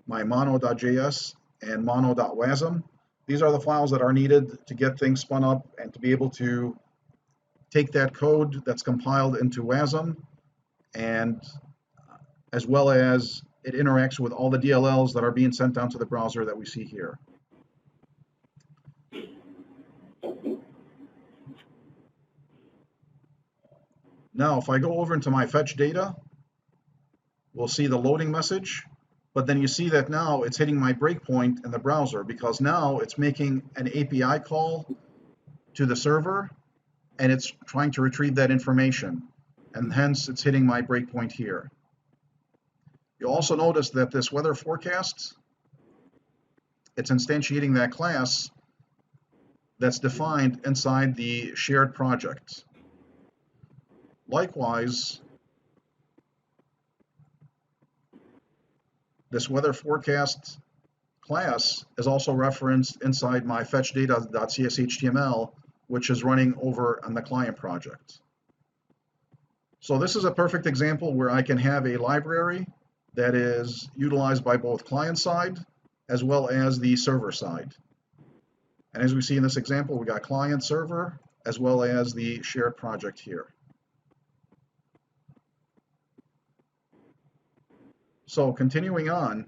my mono.js, and mono.wasm. These are the files that are needed to get things spun up and to be able to take that code that's compiled into WASM, and as well as it interacts with all the DLLs that are being sent down to the browser that we see here. Now, if I go over into my fetch data, we'll see the loading message, but then you see that now it's hitting my breakpoint in the browser because now it's making an API call to the server and it's trying to retrieve that information, and hence it's hitting my breakpoint here. You'll also notice that this weather forecast, it's instantiating that class that's defined inside the shared project. Likewise, this weather forecast class is also referenced inside my fetchData.cshtml, which is running over on the client project. So this is a perfect example where I can have a library that is utilized by both client side as well as the server side. And as we see in this example, we got client server as well as the shared project here. So continuing on,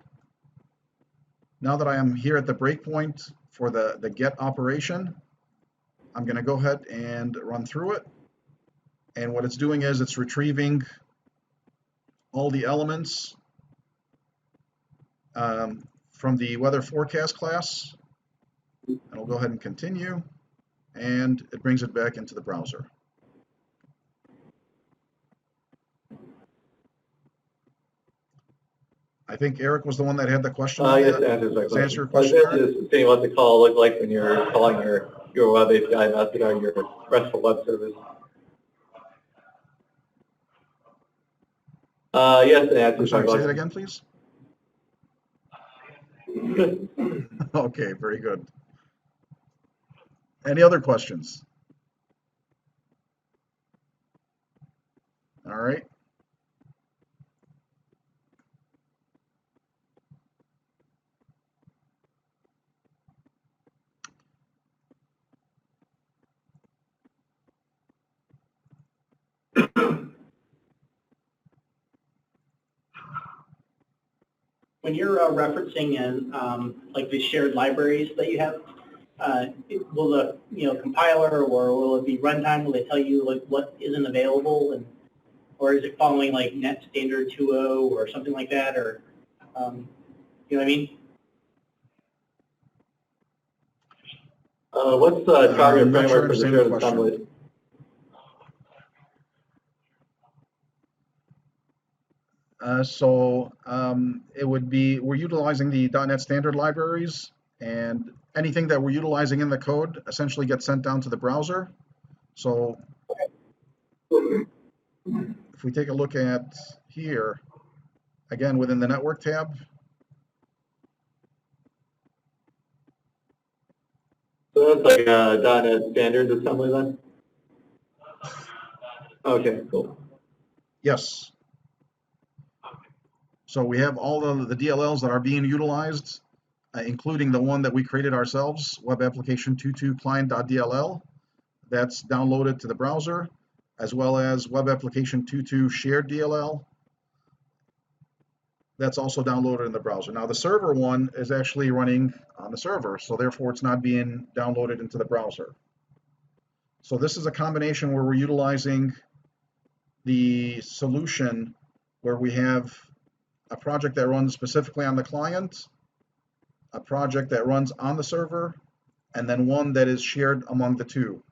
now that I am here at the breakpoint for the get operation, I'm going to go ahead and run through it. And what it's doing is it's retrieving all the elements from the weather forecast class. And I'll go ahead and continue. And it brings it back into the browser. I think Eric was the one that had the question. Yes, it answers my Does it question. answer your question, I was just saying what the call looked like when you're calling your web API method or your RESTful web service. Yes, it I'm answers my sorry, say question. that again, please. Okay, very good. Any other questions? All right. When you're referencing like the shared libraries that you have, will the compiler or will it be runtime? Will they tell you like what isn't available, and or is it following like Net Standard 2.0 or something like that, or you know what I mean? What's the target I'm not sure I framework for the understand the shared question. assembly? It would be, we're utilizing the .NET standard libraries, and anything that we're utilizing in the code essentially gets sent down to the browser. So if we take a look at here, again, within the network tab, So that's like a .NET standard assembly then? Okay, cool. yes. So we have all the DLLs that are being utilized, including the one that we created ourselves, Web Application 2.2 Client.dll. That's downloaded to the browser, as well as Web Application 2.2 Shared DLL. That's also downloaded in the browser. Now the server one is actually running on the server, so therefore it's not being downloaded into the browser. So this is a combination where we're utilizing the solution where we have a project that runs specifically on the client, a project that runs on the server, and then one that is shared among the two.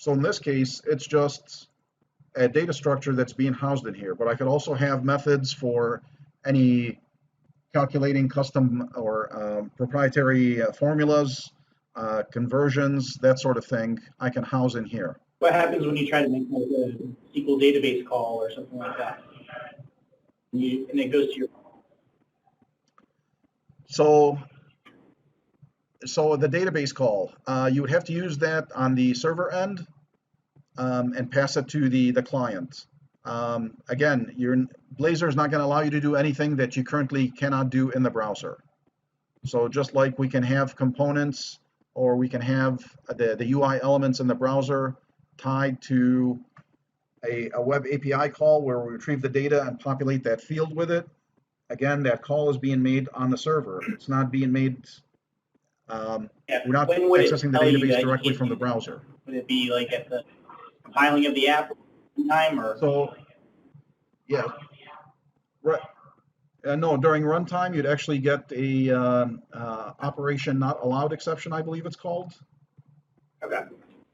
So in this case, it's just a data structure that's being housed in here, but I could also have methods for any calculating custom or proprietary formulas, conversions, that sort of thing, I can house in here. What happens when you try to make like a SQL database call or something like that? And it goes to your... So the database call, you would have to use that on the server end and pass it to the client. Again, Blazor is not going to allow you to do anything that you currently cannot do in the browser. So just like we can have components or we can have the UI elements in the browser tied to a web API call where we retrieve the data and populate that field with it. Again, that call is being made on the server. It's not being made, we're not accessing the database directly from the browser. Would it be like at the compiling of the app time or? So, yeah, right. No, during runtime, you'd actually get a operation not allowed exception, I believe it's called. Okay.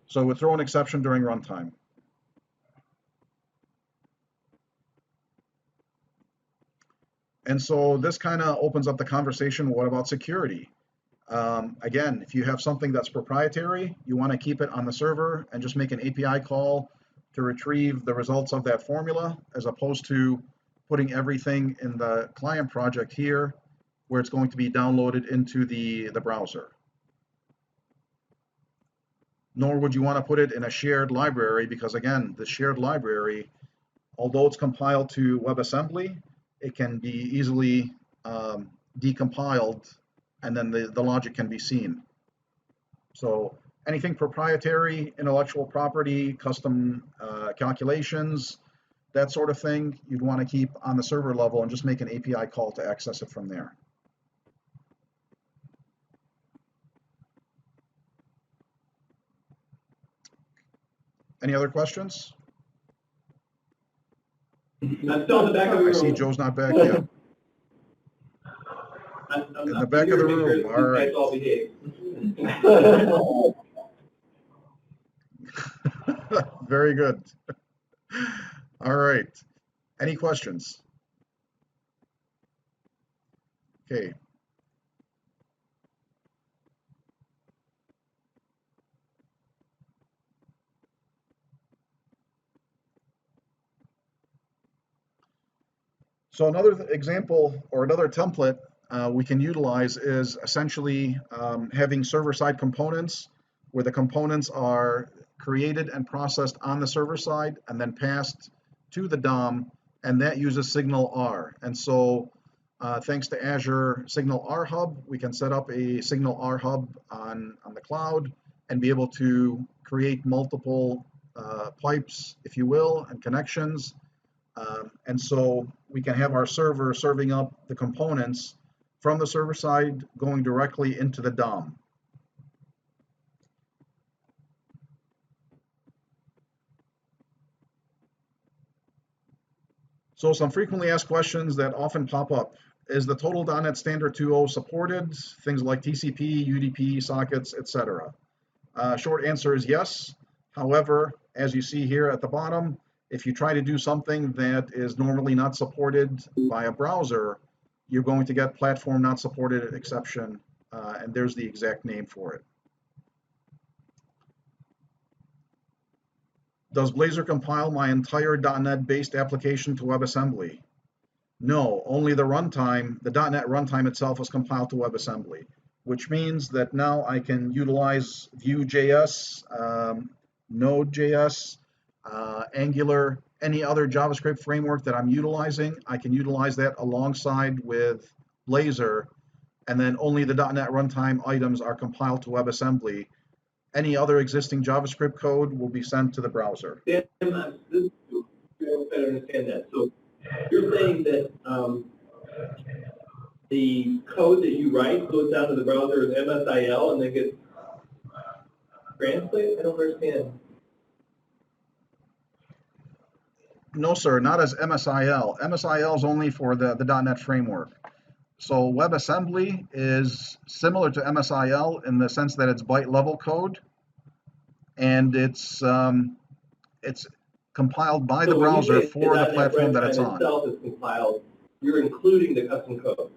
So it would throw an exception during runtime. And so this kind of opens up the conversation, what about security? Again, if you have something that's proprietary, you want to keep it on the server and just make an API call to retrieve the results of that formula, as opposed to putting everything in the client project here, where it's going to be downloaded into the browser. Nor would you want to put it in a shared library, because again, the shared library, although it's compiled to WebAssembly, it can be easily decompiled, and then the logic can be seen. So anything proprietary, intellectual property, custom calculations, that sort of thing, you'd want to keep on the server level and just make an API call to access it from there. Any other questions? I'm still in the back of the room. I see Joe's not back yet. In the back of the room, all right. All behave. Very good. All right. Any questions? Okay. So another example or another template we can utilize is essentially having server-side components where the components are created and processed on the server side and then passed to the DOM, and that uses Signal R. And so thanks to Azure Signal R Hub, we can set up a Signal R Hub on the cloud and be able to create multiple pipes, if you will, and connections. And so we can have our server serving up the components from the server side going directly into the DOM. So some frequently asked questions that often pop up. Is the total .NET Standard 2.0 supported? Things like TCP, UDP, sockets, etc. Short answer is yes. However, as you see here at the bottom, if you try to do something that is normally not supported by a browser, you're going to get platform not supported exception, and there's the exact name for it. Does Blazor compile my entire .NET-based application to WebAssembly? No, only the runtime, the .NET runtime itself is compiled to WebAssembly, which means that now I can utilize Vue.js, Node.js, Angular, any other JavaScript framework that I'm utilizing. I can utilize that alongside with Blazor, and then only the .NET runtime items are compiled to WebAssembly. Any other existing JavaScript code will be sent to the browser. Dan, I don't understand that. So you're saying that the code that you write goes down to the browser as MSIL and then gets translated? I don't understand. No, sir, not as MSIL. MSIL is only for the .NET framework. So WebAssembly is similar to MSIL in the sense that it's byte level code, and it's compiled by the browser for the platform that it's on. Itself is compiled. You're including the custom code.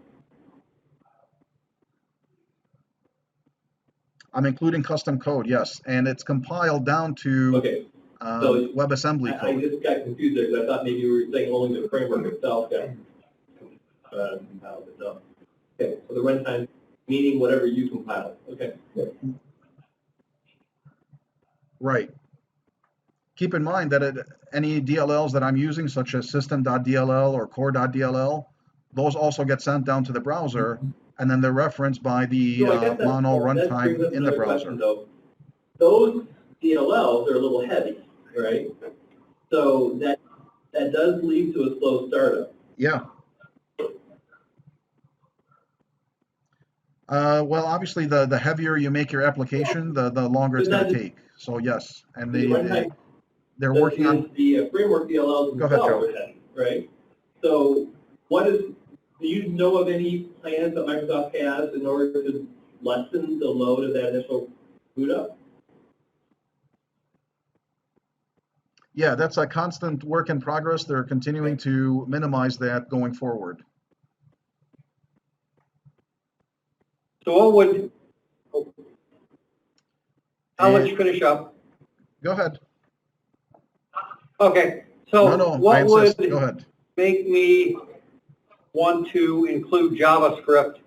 I'm including custom code, yes, and it's compiled down to WebAssembly code. I just got confused there because I thought maybe you were saying only the framework itself got compiled itself. Okay, so the runtime meaning whatever you compile. Okay. Right. Keep in mind that any DLLs that I'm using, such as system.dll or core.dll, those also get sent down to the browser, and then they're referenced by the mono runtime in the browser. Those DLLs are a little heavy, right? So that does lead to a slow startup. Yeah. Well, obviously, the heavier you make your application, the longer it's going to take. So yes, and they're working on the framework DLLs themselves are heavy, right? So do you know of any plans that Microsoft has in order to lessen the load of that initial boot up? Yeah, that's a constant work in progress. They're continuing to minimize that going forward. So I'll let you finish up. Go ahead. Okay, so No, I what insist. would Go ahead. make me want to include JavaScript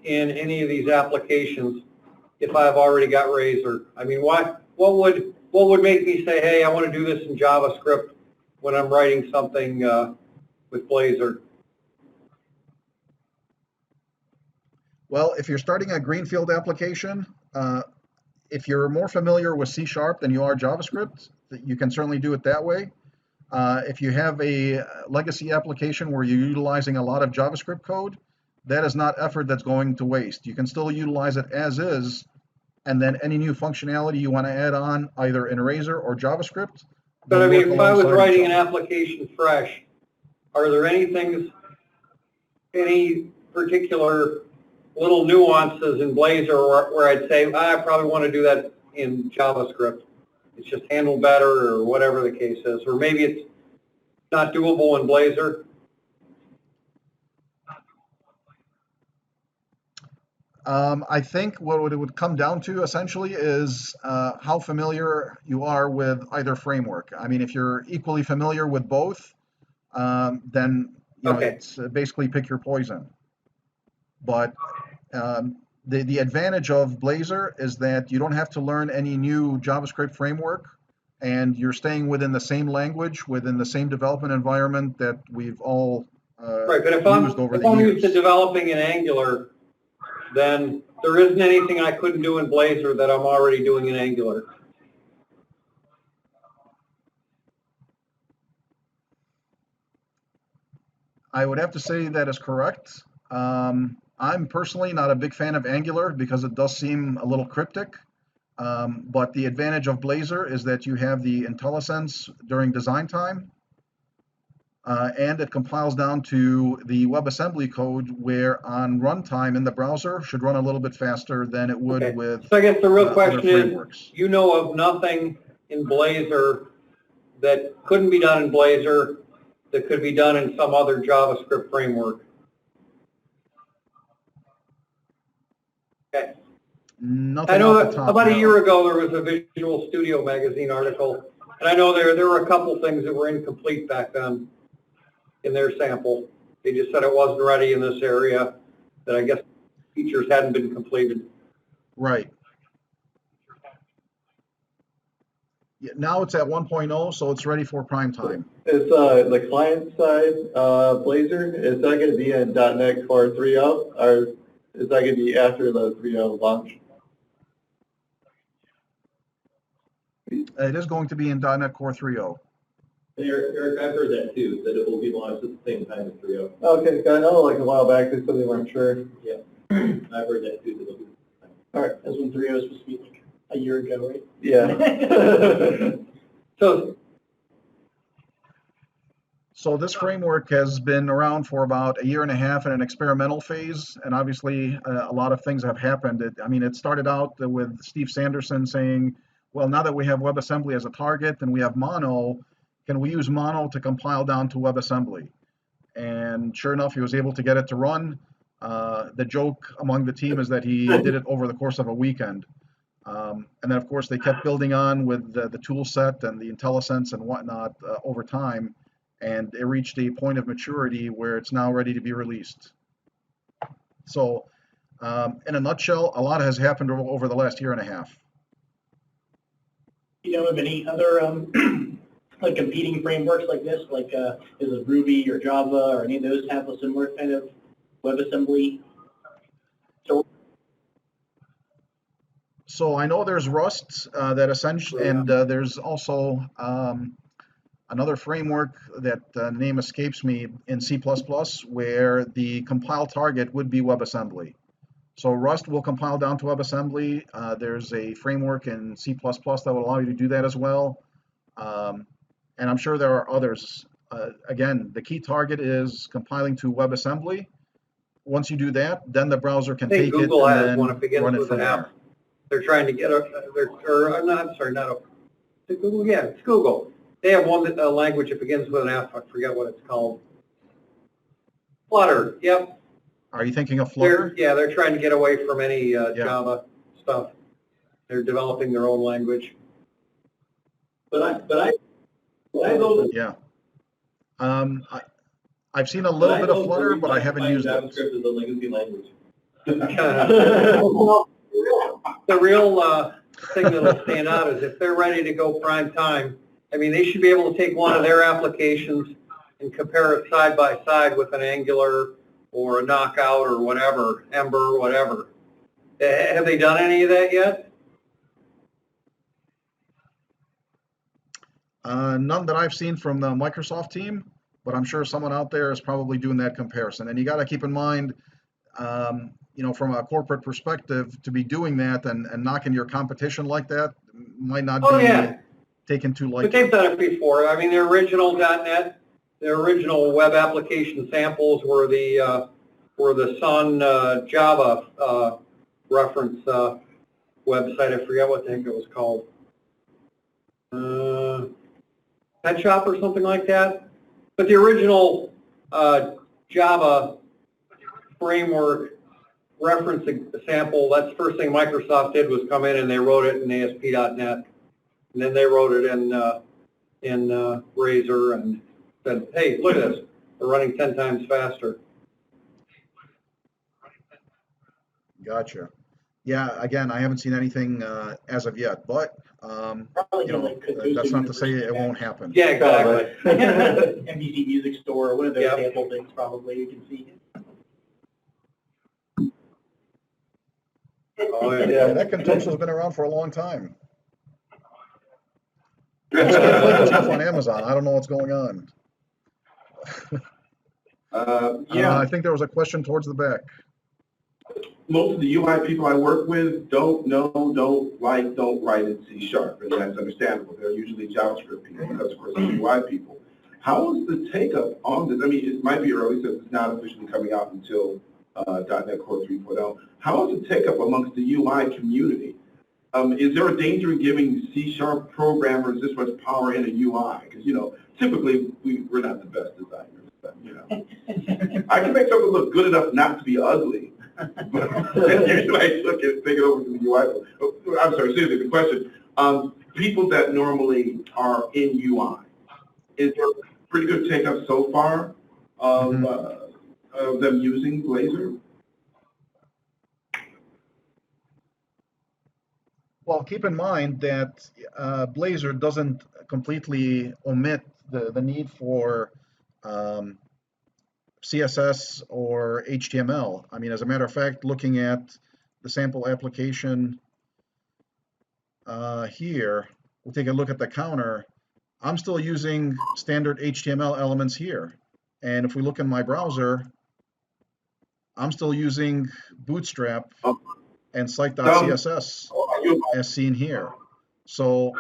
in any of these applications if I've already got Razor? I mean, what would make me say, hey, I want to do this in JavaScript when I'm writing something with Blazor? Well, if you're starting a greenfield application, if you're more familiar with C# than you are JavaScript, you can certainly do it that way. If you have a legacy application where you're utilizing a lot of JavaScript code, that is not effort that's going to waste. You can still utilize it as is, and then any new functionality you want to add on, either in Razor or JavaScript. But I will mean, work if I was alongside writing each an other. application fresh, are there any particular little nuances in Blazor where I'd say, I probably want to do that in JavaScript? It's just handled better or whatever the case is. Or maybe it's not doable in Blazor. I think what it would come down to essentially is how familiar you are with either framework. I mean, if you're equally familiar with both, then Okay. it's basically pick your poison. But the advantage of Blazor is that you don't have to learn any new JavaScript framework, and you're staying within the same language, within the same development environment that we've all Right, but if used over the I'm years. used to developing in Angular, then there isn't anything I couldn't do in Blazor that I'm already doing in Angular. I would have to say that is correct. I'm personally not a big fan of Angular because it does seem a little cryptic. But the advantage of Blazor is that you have the IntelliSense during design time, and it compiles down to the WebAssembly code where on runtime in the browser should run a little bit faster than it would Okay. with So I guess the real other question is, frameworks. you know of nothing in Blazor that couldn't be done in Blazor that could be done in some other JavaScript framework? Okay. Nothing I know off the that top. about a no. year ago there was a Visual Studio Magazine article, and I know there were a couple things that were incomplete back then in their sample. They just said it wasn't ready in this area, that I guess features hadn't been completed. Right. Yeah, now it's at 1.0, so it's ready for prime time. Is the client side Blazor, is that going to be in .NET Core 3.0, or is that going to be after the 3.0 launch? It is going to be in .NET Core 3.0. Eric, I've heard that too, that it will be launched at the same time as 3.0. Okay, I know like a while back they said they weren't sure. Yeah, I've heard that too, that it'll be. All right. That's when 3.0 was supposed to be like a year ago, right? Yeah. So this framework has been around for about a year and a half in an experimental phase, and obviously a lot of things have happened. It started out with Steve Sanderson saying, well, now that we have WebAssembly as a target and we have Mono, can we use Mono to compile down to WebAssembly? And sure enough, he was able to get it to run. The joke among the team is that he did it over the course of a weekend. And then, of course, they kept building on with the tool set and the IntelliSense and whatnot over time. And it reached a point of maturity where it's now ready to be released. So, in a nutshell, a lot has happened over the last year and a half. You know of any other like competing frameworks like this, like is it Ruby or Java or any of those have a similar kind of WebAssembly? So I know there's Rust that essentially, and there's also another framework that name escapes me in C++ where the compile target would be WebAssembly. So Rust will compile down to WebAssembly. There's a framework in C++ that will allow you to do that as well. And I'm sure there are others. Again, the key target is compiling to WebAssembly. Once you do that, then the browser can take Google it has and one then that begins run it with from an F. there. They're trying to get it's Google, yeah, it's Google. They have one language that begins with an F. I forget what it's called. Flutter, yep. Are you thinking of Flutter? They're trying to get away from any Java stuff. They're developing their own language. But I Yeah. I've seen a little bit of Flutter, but I haven't used it. JavaScript is a legacy language. The real thing that'll stand out is if they're ready to go prime time, I mean, they should be able to take one of their applications and compare it side by side with an Angular or a Knockout or whatever, Ember, whatever. Have they done any of that yet? None that I've seen from the Microsoft team, but I'm sure someone out there is probably doing that comparison. And you got to keep in mind, you know, from a corporate perspective, to be doing that and knocking your competition like that might not be taken too lightly. But they've done it before. I mean, their original .NET, their original web application samples were the Sun Java reference website. I forget what the heck it was called. Pet Shop or something like that. But the original Java framework referencing the sample, that's the first thing Microsoft did was come in and they wrote it in ASP.NET. And then they wrote it in Razor and said, hey, look at this. We're running 10 times faster. Gotcha. Yeah, again, I haven't seen anything as of yet, but you know, that's not to say it won't happen. Yeah, exactly. MVC Music Store, one of those sample things probably you can see. Oh, Yeah, that Contosha has been around for a long time. I just can't find this stuff on Amazon. I don't know what's going on. I think there was a question towards the back. Most of the UI people I work with don't know, don't like, don't write in C#, and that's understandable. They're usually JavaScript people because, of course, they're UI people. How is the take-up on this? I mean, it might be early since it's not officially coming out until .NET Core 3.0. How is the take-up amongst the UI community? Is there a danger in giving C# programmers this much power in a UI? Because, you know, typically we're not the best designers, but, you know. I can make something look good enough not to be ugly. But usually I look at take it over to the UI. I'm sorry, seriously, the question. People that normally are in UI, is there a pretty good take-up so far of them using Blazor? Well, keep in mind that Blazor doesn't completely omit the need for CSS or HTML. I mean, as a matter of fact, looking at the sample application here, we'll take a look at the counter. I'm still using standard HTML elements here. And if we look in my browser, I'm still using Bootstrap and site.css as seen here. So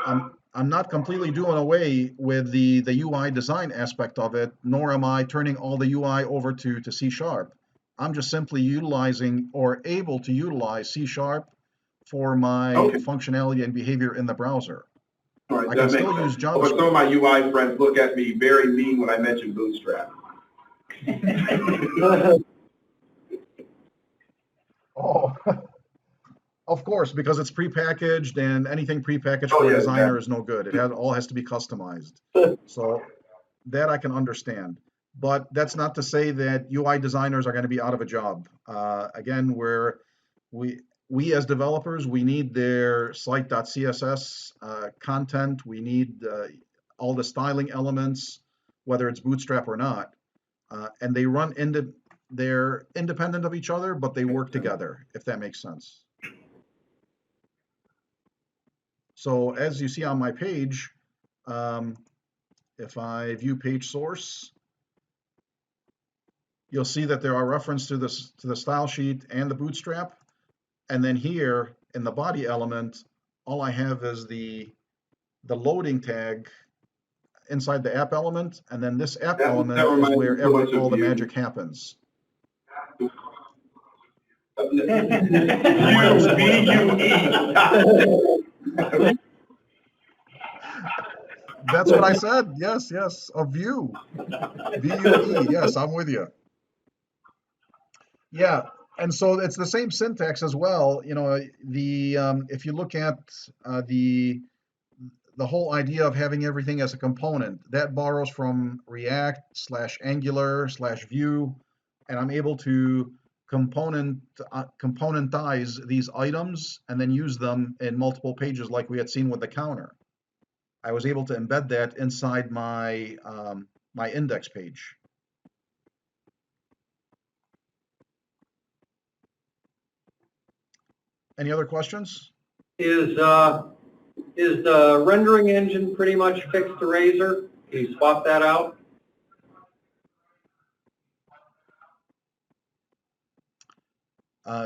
I'm not completely doing away with the UI design aspect of it, nor am I turning all the UI over to C#. I'm just simply utilizing or able to utilize C# for my functionality and behavior in the browser. All right, I can still use JavaScript. But some of my UI friends look at me very mean when I mention Bootstrap. Oh, of course, because it's prepackaged, and anything prepackaged for a designer is no good. It all has to be customized. So that I can understand. But that's not to say that UI designers are going to be out of a job. Again, we as developers, we need their site.css content. We need all the styling elements, whether it's Bootstrap or not. And they run they're independent of each other, but they work together, if that makes sense. So as you see on my page, if I view page source, you'll see that there are references to the style sheet and the Bootstrap. And then here in the body element, all I have is the loading tag inside the app element, and then this app element is where all the magic happens. That's what I said. Yes, a view. V-U-E. Yes, I'm with you. Yeah, and so it's the same syntax as well. You know, if you look at the the whole idea of having everything as a component, that borrows from React/Angular/Vue, and I'm able to componentize these items and then use them in multiple pages like we had seen with the counter. I was able to embed that inside my my index page. Any other questions? Is the rendering engine pretty much fixed to Razor? Can you swap that out?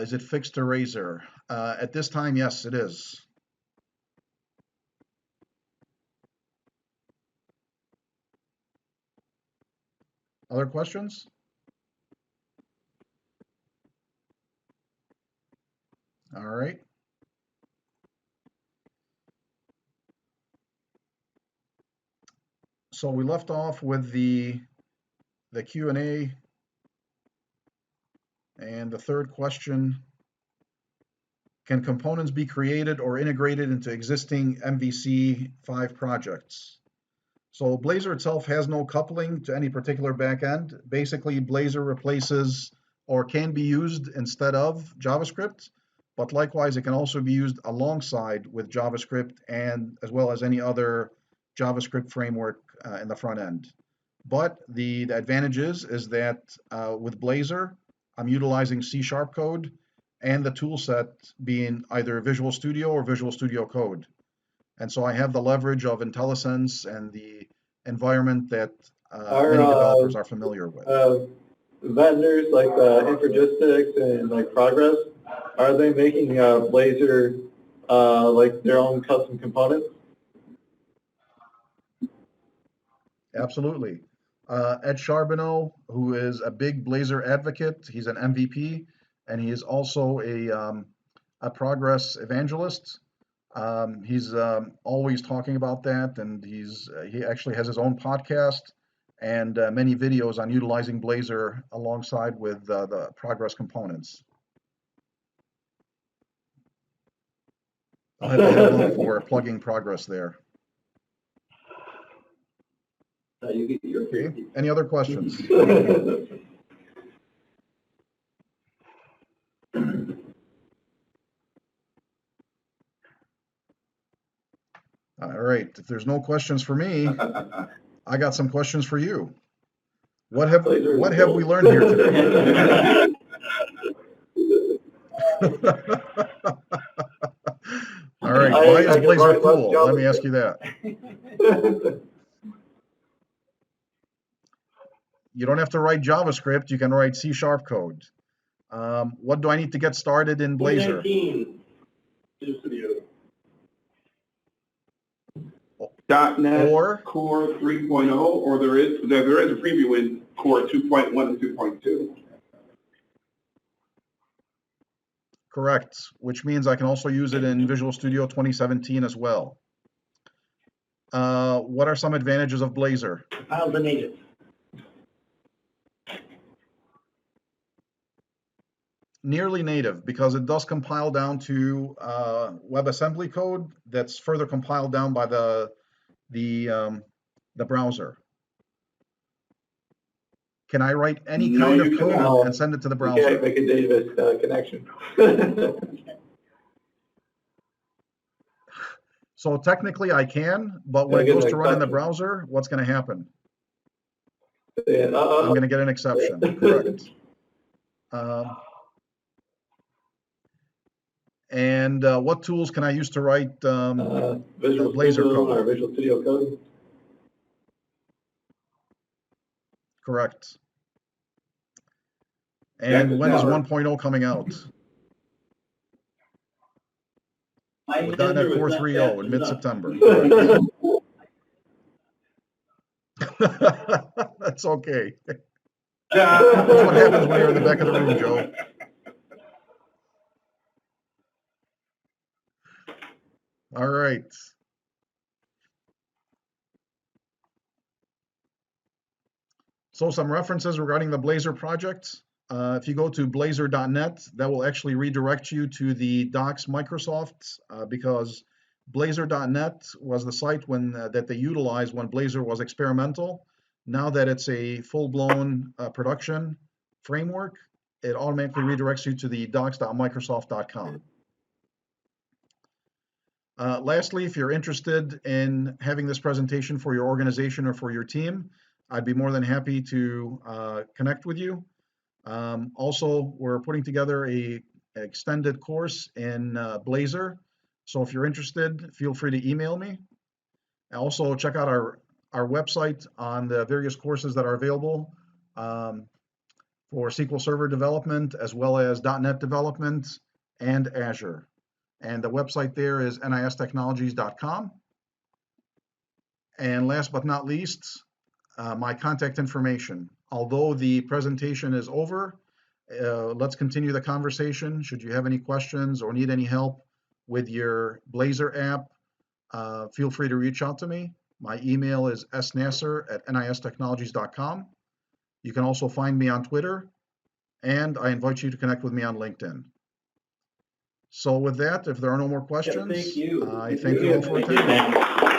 Is it fixed to Razor? At this time, yes, it is. Other questions? All right. So we left off with the Q&A, and the third question: can components be created or integrated into existing MVC5 projects? So Blazor itself has no coupling to any particular backend. Basically, Blazor replaces or can be used instead of JavaScript, but likewise, it can also be used alongside with JavaScript and as well as any other JavaScript framework in the front end. But the advantage is that with Blazor, I'm utilizing C# code and the tool set being either Visual Studio or Visual Studio Code. And so I have the leverage of IntelliSense and the environment that many developers are familiar with. Vendors like Infragistics and like Progress, are they making Blazor like their own custom components? Absolutely. Ed Charbonneau, who is a big Blazor advocate, he's an MVP, and he is also a Progress evangelist. He's always talking about that, and he actually has his own podcast and many videos on utilizing Blazor alongside with the Progress components. I'll have to have a look for plugging Progress there. You get your Okay. Any other questions? All right. If there's no questions for me, I got some questions for you. What have we learned here today? All right. Why is Blazor cool? Let me ask you that. You don't have to write JavaScript. You can write C# code. What do I need to get started in Blazor? .NET Or Core 3.0, or there is a preview in Core 2.1 and 2.2. correct, which means I can also use it in Visual Studio 2017 as well. What are some advantages of Blazor? Compiled to native. Nearly native, because it does compile down to WebAssembly code that's further compiled down by the browser. Can I write any kind of code and send it to the browser? You can't make a database connection. So technically I can, but when it goes to run in the browser, what's going to happen? I'm going to get an exception, correct. And what tools can I use to write Visual Blazor code? or Visual Studio Code? Correct. And when is 1.0 coming out? With .NET 4.3.0 in mid-September. That's okay. That's what happens when you're in the back of the room, Joe. All right. So some references regarding the Blazor project. If you go to blazor.net, that will actually redirect you to the docs Microsoft because Blazor.net was the site that they utilized when Blazor was experimental. Now that it's a full-blown production framework, it automatically redirects you to the docs.microsoft.com. Lastly, if you're interested in having this presentation for your organization or for your team, I'd be more than happy to connect with you. Also, we're putting together an extended course in Blazor. So if you're interested, feel free to email me. Also, check out our website on the various courses that are available for SQL Server development, as well as .NET development and Azure. And the website there is nistechnologies.com. And last but not least, my contact information. Although the presentation is over, let's continue the conversation. Should you have any questions or need any help with your Blazor app, feel free to reach out to me. My email is snasser@nistechnologies.com. You can also find me on Twitter, and I invite you to connect with me on LinkedIn. So with that, if there are no more questions, thank you. I thank you all for attending.